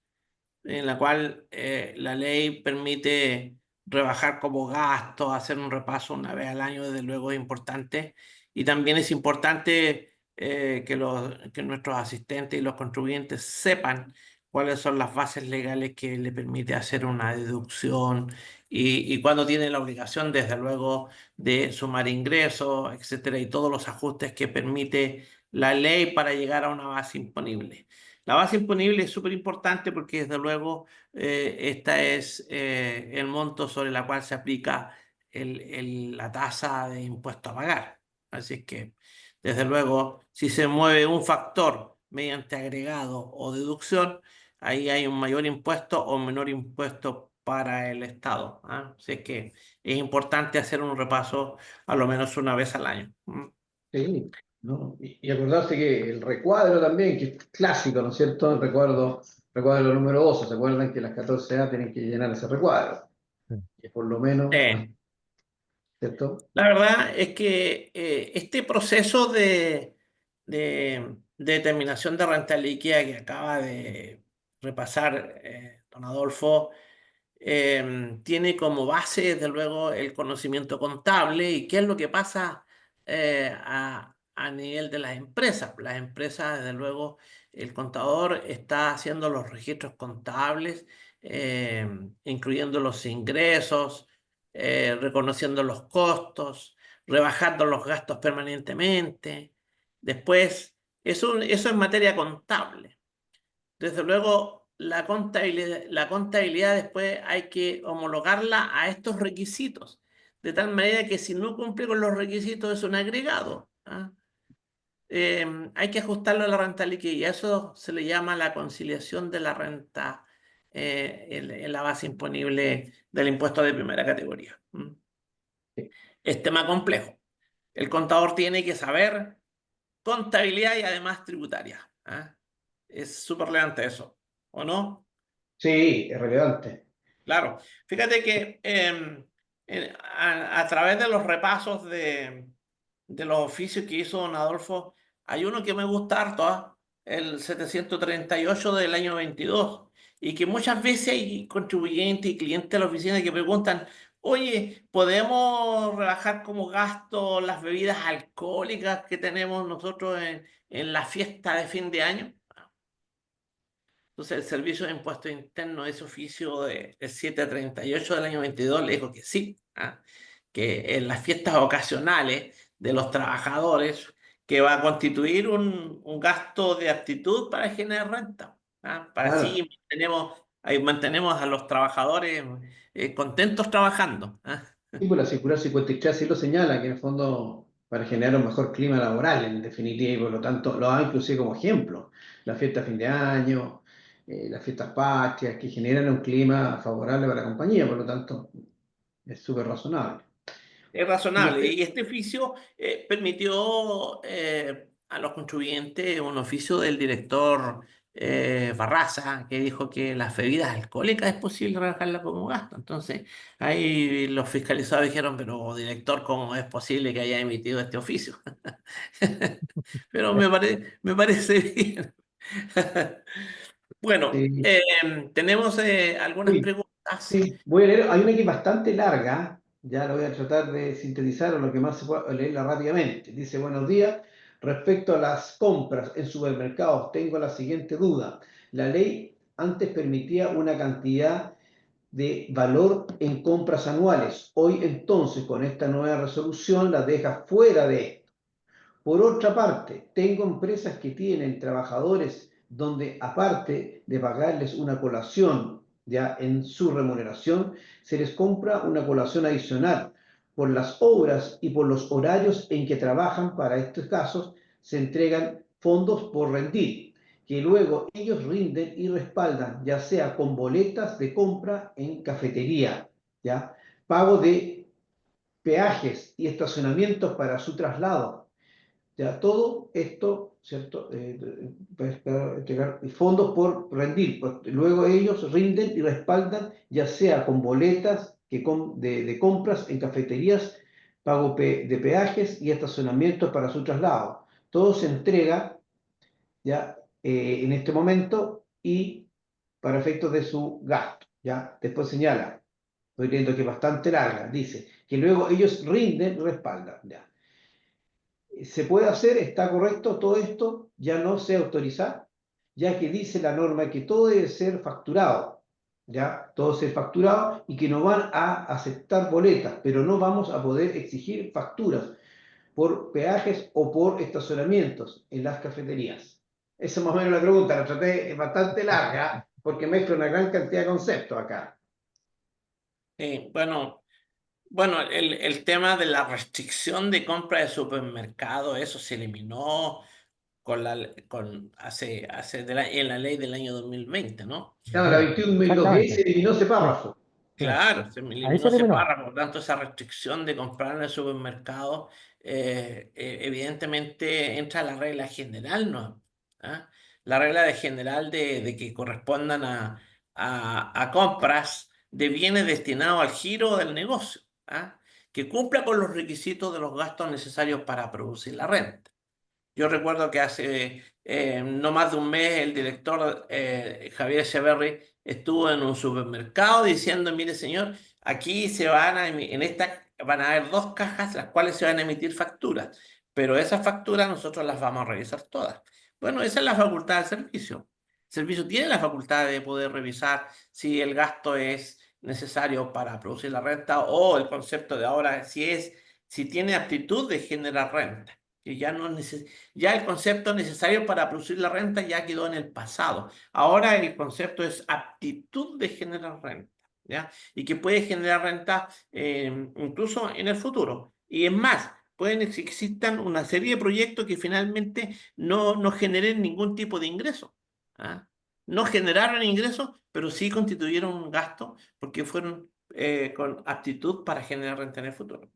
en la cual la ley permite rebajar como gastos, hacer un repaso una vez al año, desde luego es importante. Y también es importante que nuestros asistentes y los contribuyentes sepan cuáles son las bases legales que le permite hacer una deducción y cuándo tiene la obligación, desde luego, de sumar ingresos, etcétera, y todos los ajustes que permite la ley para llegar a una base imponible. La base imponible es súper importante porque desde luego esta es el monto sobre la cual se aplica la tasa de impuesto a pagar. Así es que, desde luego, si se mueve un factor mediante agregado o deducción, ahí hay un mayor impuesto o un menor impuesto para el Estado. ¿Ah? Así es que es importante hacer un repaso a lo menos una vez al año. ¿Mm? Sí, ¿no? Y acordarse que el recuadro también, que es clásico, ¿no es cierto? El recuadro número 12, ¿se acuerdan que las 14A tienen que llenar ese recuadro? Sí. Que por lo menos, ¿cierto? La verdad es que este proceso de determinación de renta líquida que acaba de repasar don Adolfo tiene como base, desde luego, el conocimiento contable y qué es lo que pasa a nivel de las empresas. Las empresas, desde luego, el contador está haciendo los registros contables, eh, incluyendo los ingresos, reconociendo los costos, rebajando los gastos permanentemente. Después, eso es materia contable. Desde luego, la contabilidad después hay que homologarla a estos requisitos, de tal manera que si no cumple con los requisitos es un agregado. ¿Ah? Hay que ajustarlo a la renta líquida y a eso se le llama la conciliación de la renta en la base imponible del impuesto de primera categoría. ¿Mm? Sí, Es tema complejo. El contador tiene que saber contabilidad y además tributaria. ¿Ah? Es súper relevante eso, ¿o no? sí, es relevante. Claro, fíjate que a través de los repasos de los oficios que hizo don Adolfo, hay uno que me gusta harto, ¿ah? El 738 del año 22, y que muchas veces hay contribuyentes y clientes de la oficina que preguntan, oye, ¿podemos rebajar como gasto las bebidas alcohólicas que tenemos nosotros en la fiesta de fin de año? Entonces, el Servicio de Impuestos Internos, ese oficio del 738 del año 22, le dijo que sí, ¿ah? Que en las fiestas ocasionales de los trabajadores, que va a constituir un gasto de aptitud para generar renta. ¿Ah? Para Claro. así ahí mantenemos a los trabajadores contentos trabajando. ¿Ah? Y por la circular 53 sí lo señala, que en el fondo para generar un mejor clima laboral, en definitiva, y por lo tanto lo da inclusive como ejemplo. La fiesta de fin de año, las fiestas patrias, que generan un clima favorable para la compañía, por lo tanto es súper razonable. Es Y razonable. este- Y este oficio permitió a los contribuyentes un oficio del director Barraza, que dijo que las bebidas alcohólicas es posible rebajarlas como gasto. Entonces, ahí los fiscalizados dijeron, pero director, ¿cómo es posible que haya emitido este oficio? Pero me parece bien. Bueno, Sí, tenemos algunas sí, preguntas. sí, voy a leer, hay una que es bastante larga, ya lo voy a tratar de sintetizar o lo que más se pueda leerla rápidamente. Dice, buenos días, respecto a las compras en supermercados, tengo la siguiente duda. La ley antes permitía una cantidad de valor en compras anuales. Hoy entonces, con esta nueva resolución, la deja fuera de esto. Por otra parte, tengo empresas que tienen trabajadores donde, aparte de pagarles una colación ya en su remuneración, se les compra una colación adicional por las obras y por los horarios en que trabajan. Para estos casos se entregan fondos por rendir, que luego ellos rinden y respaldan, ya sea con boletas de compra en cafetería, ¿ya? Pago de peajes y estacionamientos para su traslado. Ya todo esto, ¿cierto? Entregar fondos por rendir, pues, luego ellos rinden y respaldan, ya sea con boletas de compras en cafeterías, pago de peajes y estacionamientos para su traslado. Todo se entrega ya en este momento y para efectos de su gasto. ¿Ya? Después señala, estoy viendo que es bastante larga, dice que luego ellos rinden y respaldan. ¿Ya? Se puede hacer, está correcto, todo esto ya no se autoriza, ya que dice la norma que todo debe ser facturado, ya, todo ser facturado y que no van a aceptar boletas, pero no vamos a poder exigir facturas por peajes o por estacionamientos en las cafeterías. Esa es más o menos la pregunta, la traté bastante larga porque mezcla una gran cantidad de conceptos acá. Bueno, el tema de la restricción de compra de supermercado, eso se eliminó en la ley del año 2020, ¿no? Claro, la 21.210 se Exactamente. eliminó ese Sí, párrafo. sí. Claro, se Ahí se eliminó ese eliminó. párrafo, por tanto, esa restricción de comprar en el supermercado, evidentemente entra la regla general, ¿no? ¿Ah? La regla general de que correspondan a compras de bienes destinados al giro del negocio, ¿ah? Que cumpla con los requisitos de los gastos necesarios para producir la renta. Yo recuerdo que hace no más de un mes el director Javier Echeverry estuvo en un supermercado diciendo, mire señor, aquí en esta van a haber dos cajas las cuales se van a emitir facturas, pero esas facturas nosotros las vamos a revisar todas. Bueno, esa es la facultad del servicio. El servicio tiene la facultad de poder revisar si el gasto es necesario para producir la renta o el concepto de ahora si tiene aptitud de generar renta, que ya no ya el concepto necesario para producir la renta ya quedó en el pasado. Ahora el concepto es aptitud de generar renta, ¿ya? Y que puede generar renta incluso en el futuro. Y es más, existan una serie de proyectos que finalmente no generen ningún tipo de ingreso. ¿Ah? No generaron ingresos, pero sí constituyeron un gasto porque fueron con aptitud para generar renta en el futuro.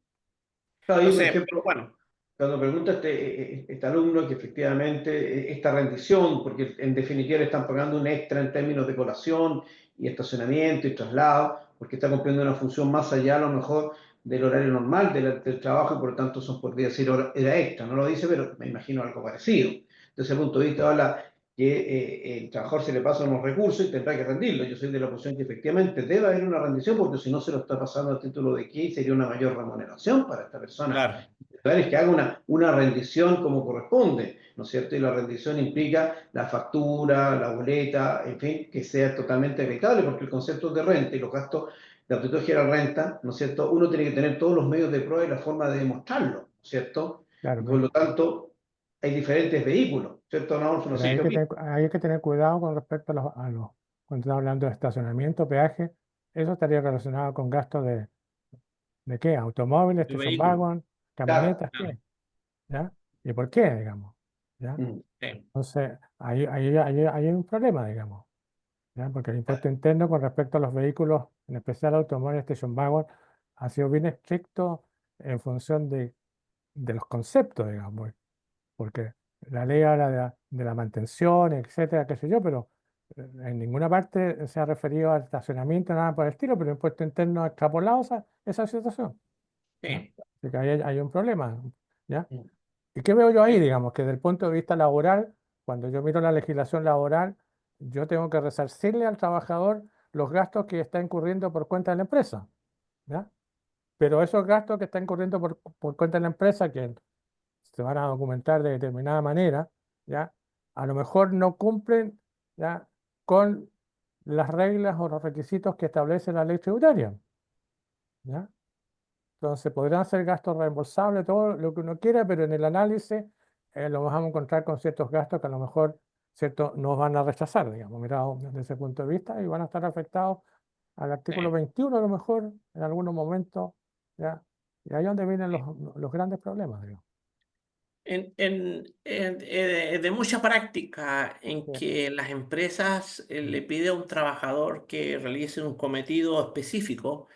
Claro, ahí, por Entonces, pero ejemplo, bueno, cuando pregunta este alumno que efectivamente esta rendición, porque en definitiva le están pagando un extra en términos de colación y estacionamiento y traslado, porque está cumpliendo una función más allá a lo mejor del horario normal del trabajo y por lo tanto son, podría decir, era extra. No lo dice, pero me imagino algo parecido. Desde ese punto de vista habla que el trabajador se le pasan unos recursos y tendrá que rendirlo. Yo soy de la posición que efectivamente debe haber una rendición porque si no se lo está pasando a título de que sería una mayor remuneración para esta persona claro. es que haga una rendición como corresponde, ¿no es cierto? Y la rendición implica la factura, la boleta, en fin, que sea totalmente acreditable, porque el concepto de renta y los gastos de aptitud general renta, ¿no es cierto? Uno tiene que tener todos los medios de prueba y la forma de demostrarlo, ¿no es cierto? Claro, Y por lo tanto, hay diferentes vehículos, ¿cierto, Adolfo? No pero sé qué opinas. hay que tener cuidado con respecto cuando estamos hablando de estacionamiento, peaje, eso estaría relacionado con gastos ¿de qué? Automóviles, El station vehículo. wagon, Claro. camionetas, Claro. ¿qué? ¿Ya? ¿Y por qué, digamos? ¿Ya? Mm. Sí. Entonces, ahí hay un problema, digamos, ¿ya? Porque el impuesto interno con respecto a los vehículos, en especial automóviles, station wagon, ha sido bien estricto en función de los conceptos, digamos, porque la ley habla de la mantención, etcétera, qué sé yo, pero en ninguna parte se ha referido al estacionamiento, nada por el estilo, pero el impuesto interno ha extrapolado esa situación, ¿ya? Sí. Así que ahí hay un problema, ¿ya? Mm. ¿Y qué veo yo ahí? Sí. Digamos que desde el punto de vista laboral, cuando yo miro la legislación laboral, yo tengo que resarcirle al trabajador los gastos que está incurriendo por cuenta de la empresa, ¿ya? Pero esos gastos que están incurriendo por cuenta de la empresa, que se van a documentar de determinada manera, ¿ya? A lo mejor no cumplen, ¿ya? Con las reglas o los requisitos que establece la ley tributaria, ¿ya? Entonces podrán ser gastos reembolsables, todo lo que uno quiera, pero en el análisis lo vamos a encontrar con ciertos gastos que a lo mejor ¿cierto? Nos van a rechazar, digamos, mirado desde ese punto de vista, y van a estar afectados al artículo 21 a lo mejor en algunos momentos, ¿ya? Y ahí es donde vienen los grandes problemas, digamos. De mucha práctica en Sí. que las empresas le piden a un trabajador que realice un cometido específico,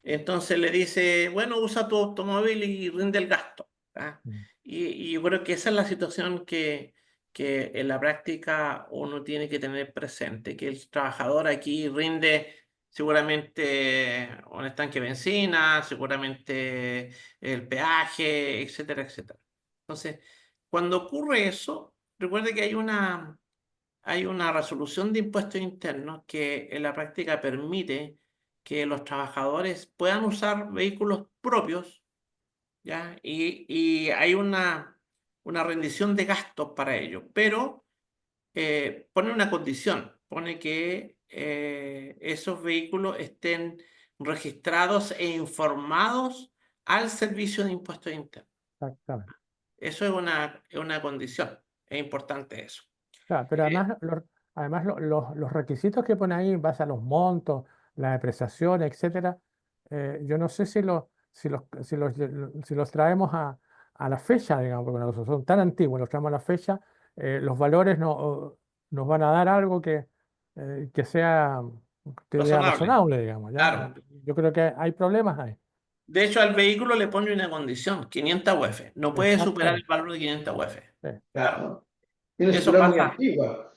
entonces le dice, bueno, usa tu automóvil y rinde el gasto. ¿Ah? Mm. Y yo creo que esa es la situación que en la práctica uno tiene que tener presente, que el trabajador aquí rinde seguramente un estanque de benzina, seguramente el peaje, etcétera, etcétera. Entonces, cuando ocurre eso, recuerde que hay una resolución de impuestos internos que en la práctica permite que los trabajadores puedan usar vehículos propios, ¿ya? Y hay una rendición de gastos para ello, pero pone una condición, pone que esos vehículos estén registrados e informados al Servicio de Impuestos Internos. Exactamente. Eso es una condición, es importante eso. Claro, pero Eh, además los requisitos que pone ahí en base a los montos, la depreciación, etcétera, yo no sé si los traemos a la fecha, digamos, porque los son tan antiguos, los traemos a la fecha, los valores no, nos van a dar algo que sea, te diría, Razonable, razonable, digamos, ¿ya? claro. Yo creo que hay problemas ahí. De hecho, al vehículo le pone una condición, 500 UF. No puede superar el Exactamente. valor de 500 UF. Sí, Claro. Tiene que Eso circular muy pasa. antigua.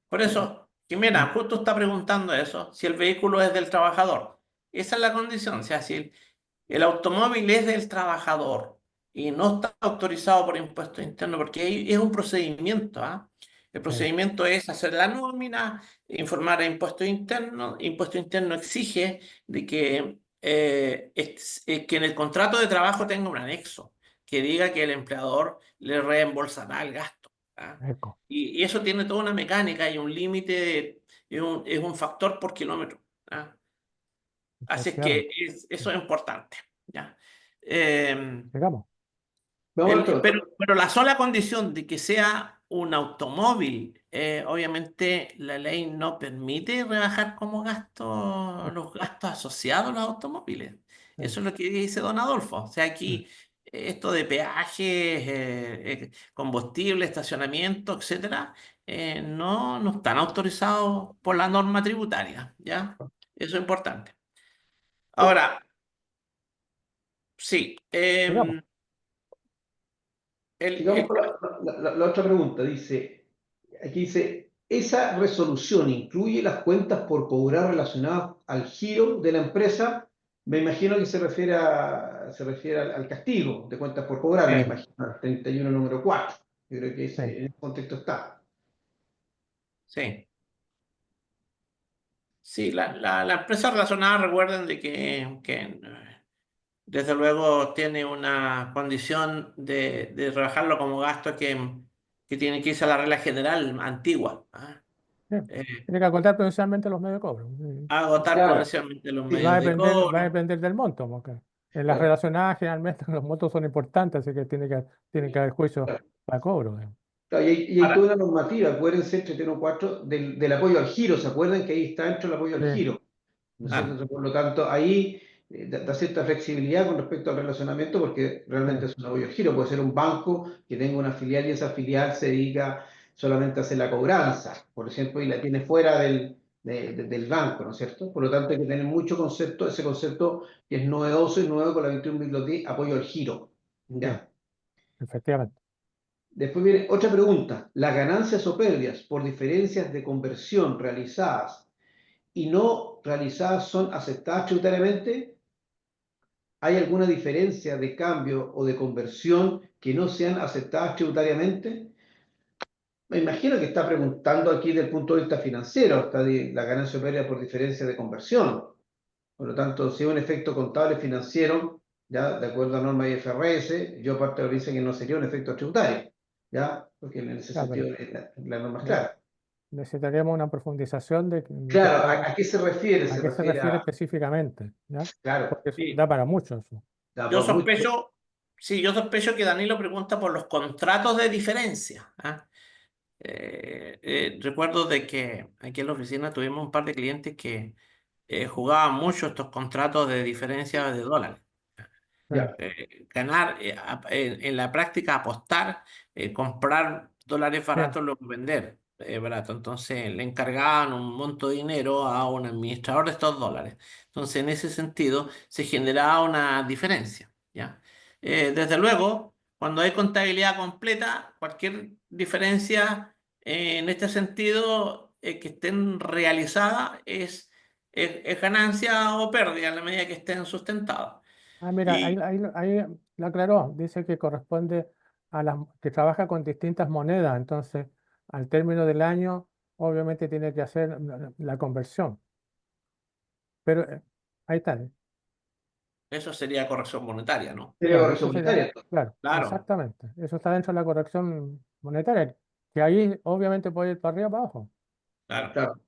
Por eso, Jimena, justo está preguntando eso, si el vehículo es del trabajador. Esa es la condición. O sea, si el automóvil es del trabajador y no está autorizado por impuestos internos, porque ahí es un procedimiento, ¿ah? El sí, procedimiento es hacer la nómina, informar a impuestos internos. Impuesto interno exige de que en el contrato de trabajo tenga un anexo que diga que el empleador le reembolsará el gasto. ¿Ah? eco, Y eso tiene toda una mecánica y un límite, es un factor por kilómetro. ¿Ah? Así es que efectivamente. eso es importante. ¿Ya? Eh, Digamos, Vamos a ver todo. pero la sola condición de que sea un automóvil, obviamente la ley no permite rebajar como gasto los gastos asociados a los automóviles. sí, Eso es lo que dice don Adolfo. O sea, mm, aquí esto de peajes, combustible, estacionamiento, etcétera, no están autorizados por la norma tributaria. ¿Ya? Eso es importante. Ahora, sí. digamos. El, Sigamos el con la otra pregunta. Aquí dice, ¿esa resolución incluye las cuentas por cobrar relacionadas al giro de la empresa? Me imagino que se refiere al castigo de cuentas por cobrar, me Sí, imagino, al 31 número 4. Yo creo que sí, en ese contexto está. sí. Sí, la empresa relacionada, recuerden de que desde luego tiene una condición de rebajarlo como gasto que tiene que irse a la regla general antigua. ¿Ah? sí. Eh, Tiene que acotar provincialmente los medios de cobro. agotar Claro, progresivamente los Y va a medios de depender, va a cobro. depender del monto, porque en las claro. relacionadas generalmente los montos son importantes, así que tiene que haber juicio para cobro, digamos. Claro, y hay Ahora, toda una normativa, acuérdense, 31.4, del apoyo al giro, ¿se acuerdan que ahí está dentro el apoyo al Sí, giro? ¿No es cierto? ah, Entonces, por lo tanto, ahí da cierta flexibilidad con respecto al relacionamiento porque sí, realmente es un apoyo al giro. Puede ser un banco que tenga una filial y esa filial se dedica solamente a hacer la cobranza, por ejemplo, y la tiene fuera del banco, ¿no es cierto? Por lo tanto, hay que tener mucho concepto, ese concepto que es novedoso y nuevo con la 21.10, apoyo al giro. sí, ¿Ya? efectivamente. Después viene otra pregunta. ¿Las ganancias o pérdidas por diferencias de conversión realizadas y no realizadas son aceptadas tributariamente? ¿Hay alguna diferencia de cambio o de conversión que no sean aceptadas tributariamente? Me imagino que está preguntando aquí desde el punto de vista financiero, está la ganancia o pérdida por diferencia de conversión. Por lo tanto, si es un efecto contable financiero, ya de acuerdo a norma IFRS, yo parte de lo que dice que no sería un efecto tributario, ya, porque en ese Claro, sentido pero la norma es ne- clara. necesitaríamos una profundización de qué Claro, está, ¿a qué se refiere? a Se qué se refiere refiere a, específicamente, ¿ya? claro, Porque eso da sí. para mucho eso. Yo mucho. sospecho, sí, yo sospecho que Danilo pregunta por los contratos de diferencia. ¿Ah? Recuerdo de que aquí en la oficina tuvimos un par de clientes que jugaban mucho estos contratos de diferencia de dólares. Ya, Ganar, en la práctica apostar, comprar dólares Sí. baratos, luego vender barato. Entonces le encargaban un monto de dinero a un administrador de estos dólares. Entonces en ese sentido se generaba una diferencia, ¿ya? Desde luego, cuando hay contabilidad completa, cualquier diferencia en este sentido que estén realizadas es ganancia o pérdida en la medida que estén sustentadas. Ah, mira, Y ahí lo aclaró. Dice que corresponde a las que trabaja con distintas monedas. Entonces, al término del año, obviamente tiene que hacer la conversión. Pero ahí está. eso sería corrección monetaria, ¿no? sería Claro, corrección eso sería, monetaria. claro, Claro, exactamente. Eso está dentro de la corrección monetaria, que ahí obviamente puede ir para arriba o para abajo. claro, Claro,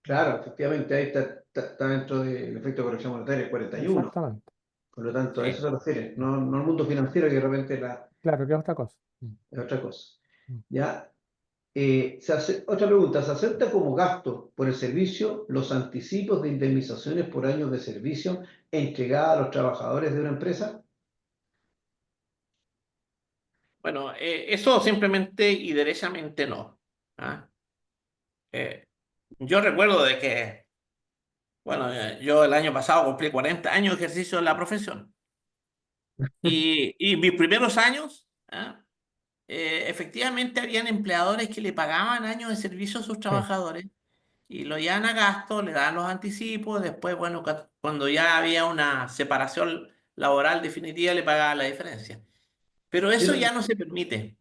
claro, efectivamente, ahí está dentro del efecto de corrección monetaria el 41. Exactamente. Por lo tanto, a eso sí. se refiere, no al mundo financiero que de repente Claro, que es otra cosa. es otra cosa. Mm. ¿Ya? Otra pregunta, ¿se acepta como gasto por el servicio los anticipos de indemnizaciones por años de servicio entregadas a los trabajadores de una empresa? Bueno, eso simplemente y derechamente no. ¿Ah? Eh, yo recuerdo de que, bueno, yo el año pasado cumplí 40 años de ejercicio en la profesión. Y mis primeros años, ¿ah? Efectivamente habían empleadores que le pagaban años de servicio a sus Sí. trabajadores y lo llevan a gasto, le dan los anticipos, después, bueno, cuando ya había una separación laboral definitiva, le pagaban la diferencia. Pero Yo, eso ya no se permite.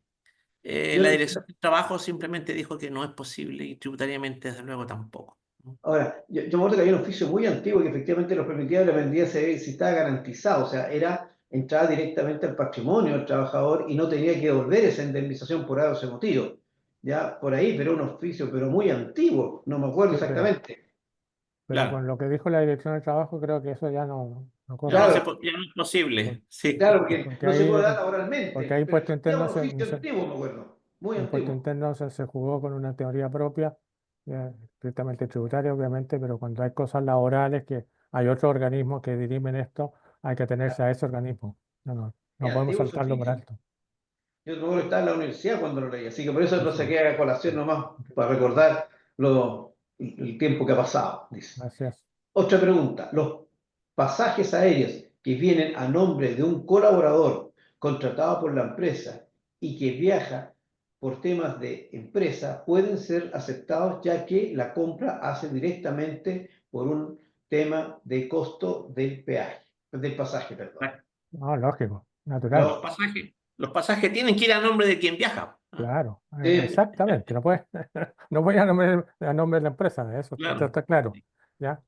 La yo, Dirección del Trabajo simplemente dijo que no es posible y tributariamente, desde luego, tampoco. Ahora, yo me acuerdo que había un oficio muy antiguo que efectivamente los permitía la vendía si estaba garantizado, o sea, era entrada directamente al patrimonio del trabajador y no tenía que devolver esa indemnización por algo ese motivo. Ya por ahí, pero un oficio, pero muy antiguo, no me acuerdo Sí, exactamente. pero con Claro, lo que dijo la Dirección del Trabajo, creo que eso ya no ya no, corre. Claro, ya no es posible, sí. claro, porque Porque no se puede ahí, dar porque laboralmente, ahí pero Impuesto existía un Interno oficio antiguo, me acuerdo, muy Impuesto antiguo. Interno se jugó con una teoría propia, estrictamente tributaria, obviamente, pero cuando hay cosas laborales que hay otros organismos que dirimen esto, hay que atenerse a ese organismo. No Es podemos antiguo ese saltarlo por oficio. alto. Yo me acuerdo que estaba en la universidad cuando lo leí, así que por eso lo Así es, saqué a colación nomás, para recordar el tiempo que ha pasado, dice. así es. Otra pregunta, ¿los pasajes aéreos que vienen a nombre de un colaborador contratado por la empresa y que viaja por temas de empresa pueden ser aceptados ya que la compra hace directamente por un tema de costo del peaje, del pasaje, perdón? No, lógico, natural. Los pasajes tienen que ir a nombre de quien viaja. ¿Ah? Claro, Sí, exactamente. No voy a nombre de la empresa, eso Claro, está claro. ¿Ya?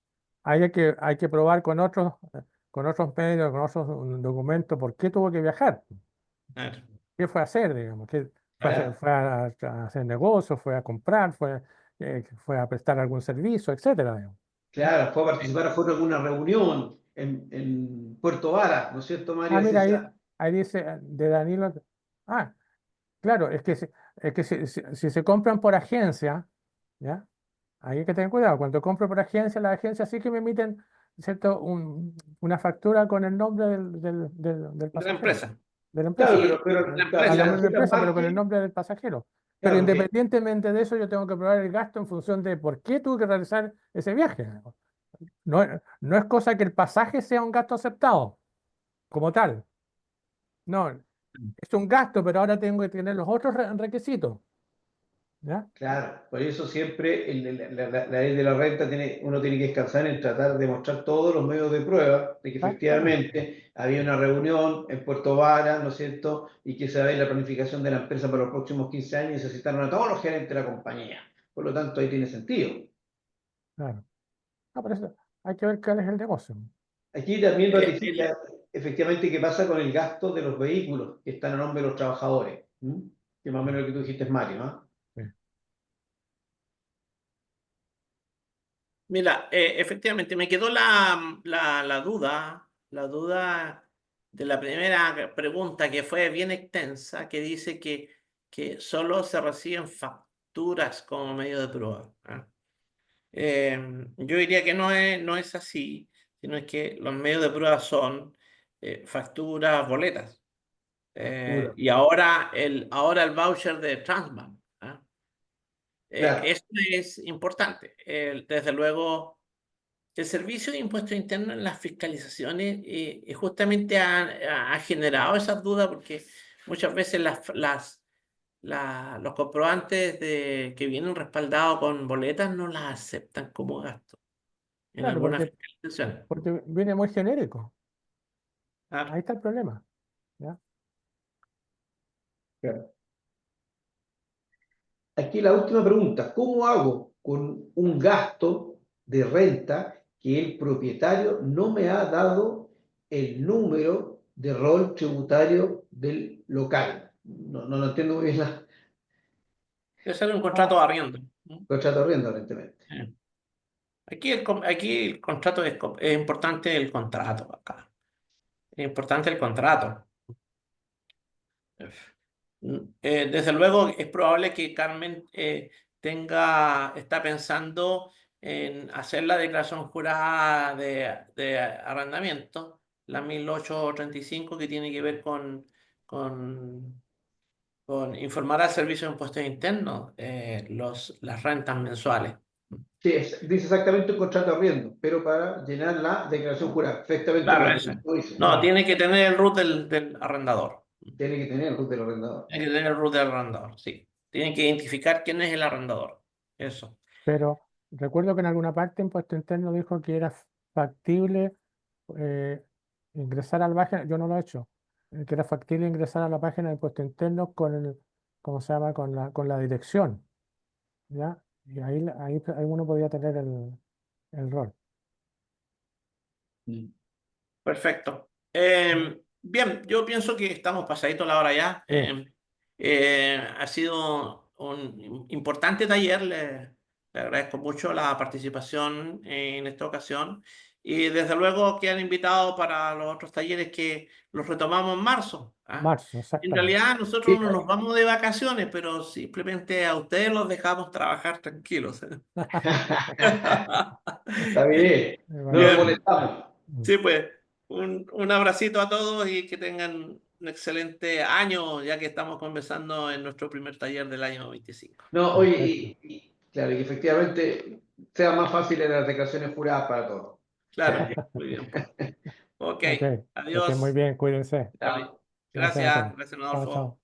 Hay que probar con otros medios, con otros documentos, por qué tuvo que viajar, claro, qué fue a hacer, digamos, qué claro, fue a hacer negocios, fue a comprar, fue a prestar algún servicio, etcétera, digamos. ¿Ya? claro, fue a sí, participar, fue en alguna reunión en Puerto Vara, ¿no es cierto, Ah, María mira, Cecilia? ahí dice de Danilo. Ah, claro, es que si se compran por agencia, ¿ya? Ahí hay que tener cuidado. Cuando compro por agencia, las agencias sí que me emiten, ¿cierto? Una factura con el nombre del de la pasajero, empresa. de la Claro, empresa. Y ¿Ya? la claro, Al si la empresa, nombre de la tarjeta empresa, pero con el Marque, nombre del pasajero. Pero claro, porque independientemente de eso, yo tengo que probar el gasto en función de por qué tuve que realizar ese viaje. No, no es cosa que el pasaje sea un gasto aceptado como tal. No, es un gasto, pero ahora tengo que tener los otros requisitos. ¿Ya? claro, por eso siempre la ley de la renta uno tiene que descansar en tratar de mostrar todos los medios de prueba de que Exactamente. efectivamente había una reunión en Puerto Vara, ¿no es cierto? Y que se ve la planificación de la empresa para los próximos 15 años y necesitaron a todos los gerentes de la compañía. Por lo tanto, ahí tiene sentido. Claro. Ah, por eso hay que ver cuál es el negocio. Aquí también eh, el- ratifica efectivamente qué pasa con el gasto de los vehículos que están a nombre de los trabajadores. ¿Mm? Que más o menos lo que tú dijiste, Mario, ¿no? Sí. mira, efectivamente, me quedó la duda de la primera pregunta que fue bien extensa, que dice que solo se reciben facturas como medio de prueba. Yo diría que no es así, sino es que los medios de prueba son facturas, boletas. Factura. Y ahora el voucher de Transbank. Claro, Esto es importante. Desde luego, el Servicio de Impuestos Internos en las fiscalizaciones justamente ha generado esas dudas porque muchas veces los comprobantes que vienen respaldados con boletas no las aceptan como gasto en Claro, algunas fiscalizaciones. porque viene muy genérico. Ah, Ahí está el problema. ¿Ya? claro. Aquí la última pregunta, ¿cómo hago con un gasto de renta que el propietario no me ha dado el número de rol tributario del local? No entiendo muy bien la Debe ser un Ah, contrato de arriendo. contrato de arriendo, aparentemente. Eh, Aquí el contrato es importante el contrato acá. Es importante el contrato. Desde luego es probable que Carmen está pensando en hacer la declaración jurada de arrendamiento, la 1835, que tiene que ver con, con informar al Servicio de Impuestos Internos las rentas mensuales. Sí, dice exactamente un contrato de arriendo, pero para llenar la declaración jurada, perfectamente Claro, como eso. lo dice. No, tiene que tener el RUT del arrendador. Tiene que tener el RUT del arrendador. Tiene que tener el RUT del arrendador, sí. Tiene que identificar quién es el arrendador. Eso. pero recuerdo que en alguna parte Impuesto Interno dijo que era factible eh, ingresar a la página, yo no lo he hecho, que era factible ingresar a la página de Impuesto Interno con ¿cómo se llama? Con la dirección, ¿ya? Y ahí uno podía tener el rol. Mm. Perfecto. Bien, yo pienso que estamos pasaditos la hora ya. Sí, Ha sido un importante taller. Le agradezco mucho la participación en esta ocasión. Y desde luego quedan invitados para los otros talleres que los retomamos en marzo. marzo, En exactamente. realidad nosotros no nos vamos de vacaciones, pero simplemente a ustedes los dejamos trabajar tranquilos. Está bien, no nos Bien. molestamos. Sí, pues, un abracito a todos y que tengan un excelente año, ya que estamos comenzando en nuestro primer taller del año 25. No, oye, Perfecto. claro, y efectivamente sea más fácil en las declaraciones juradas para todos. Claro, muy bien, pues. Ok, Ok, que estén muy adiós. bien, cuídense. Vale. Gracias a todos. Gracias, Chao, Adolfo. chao.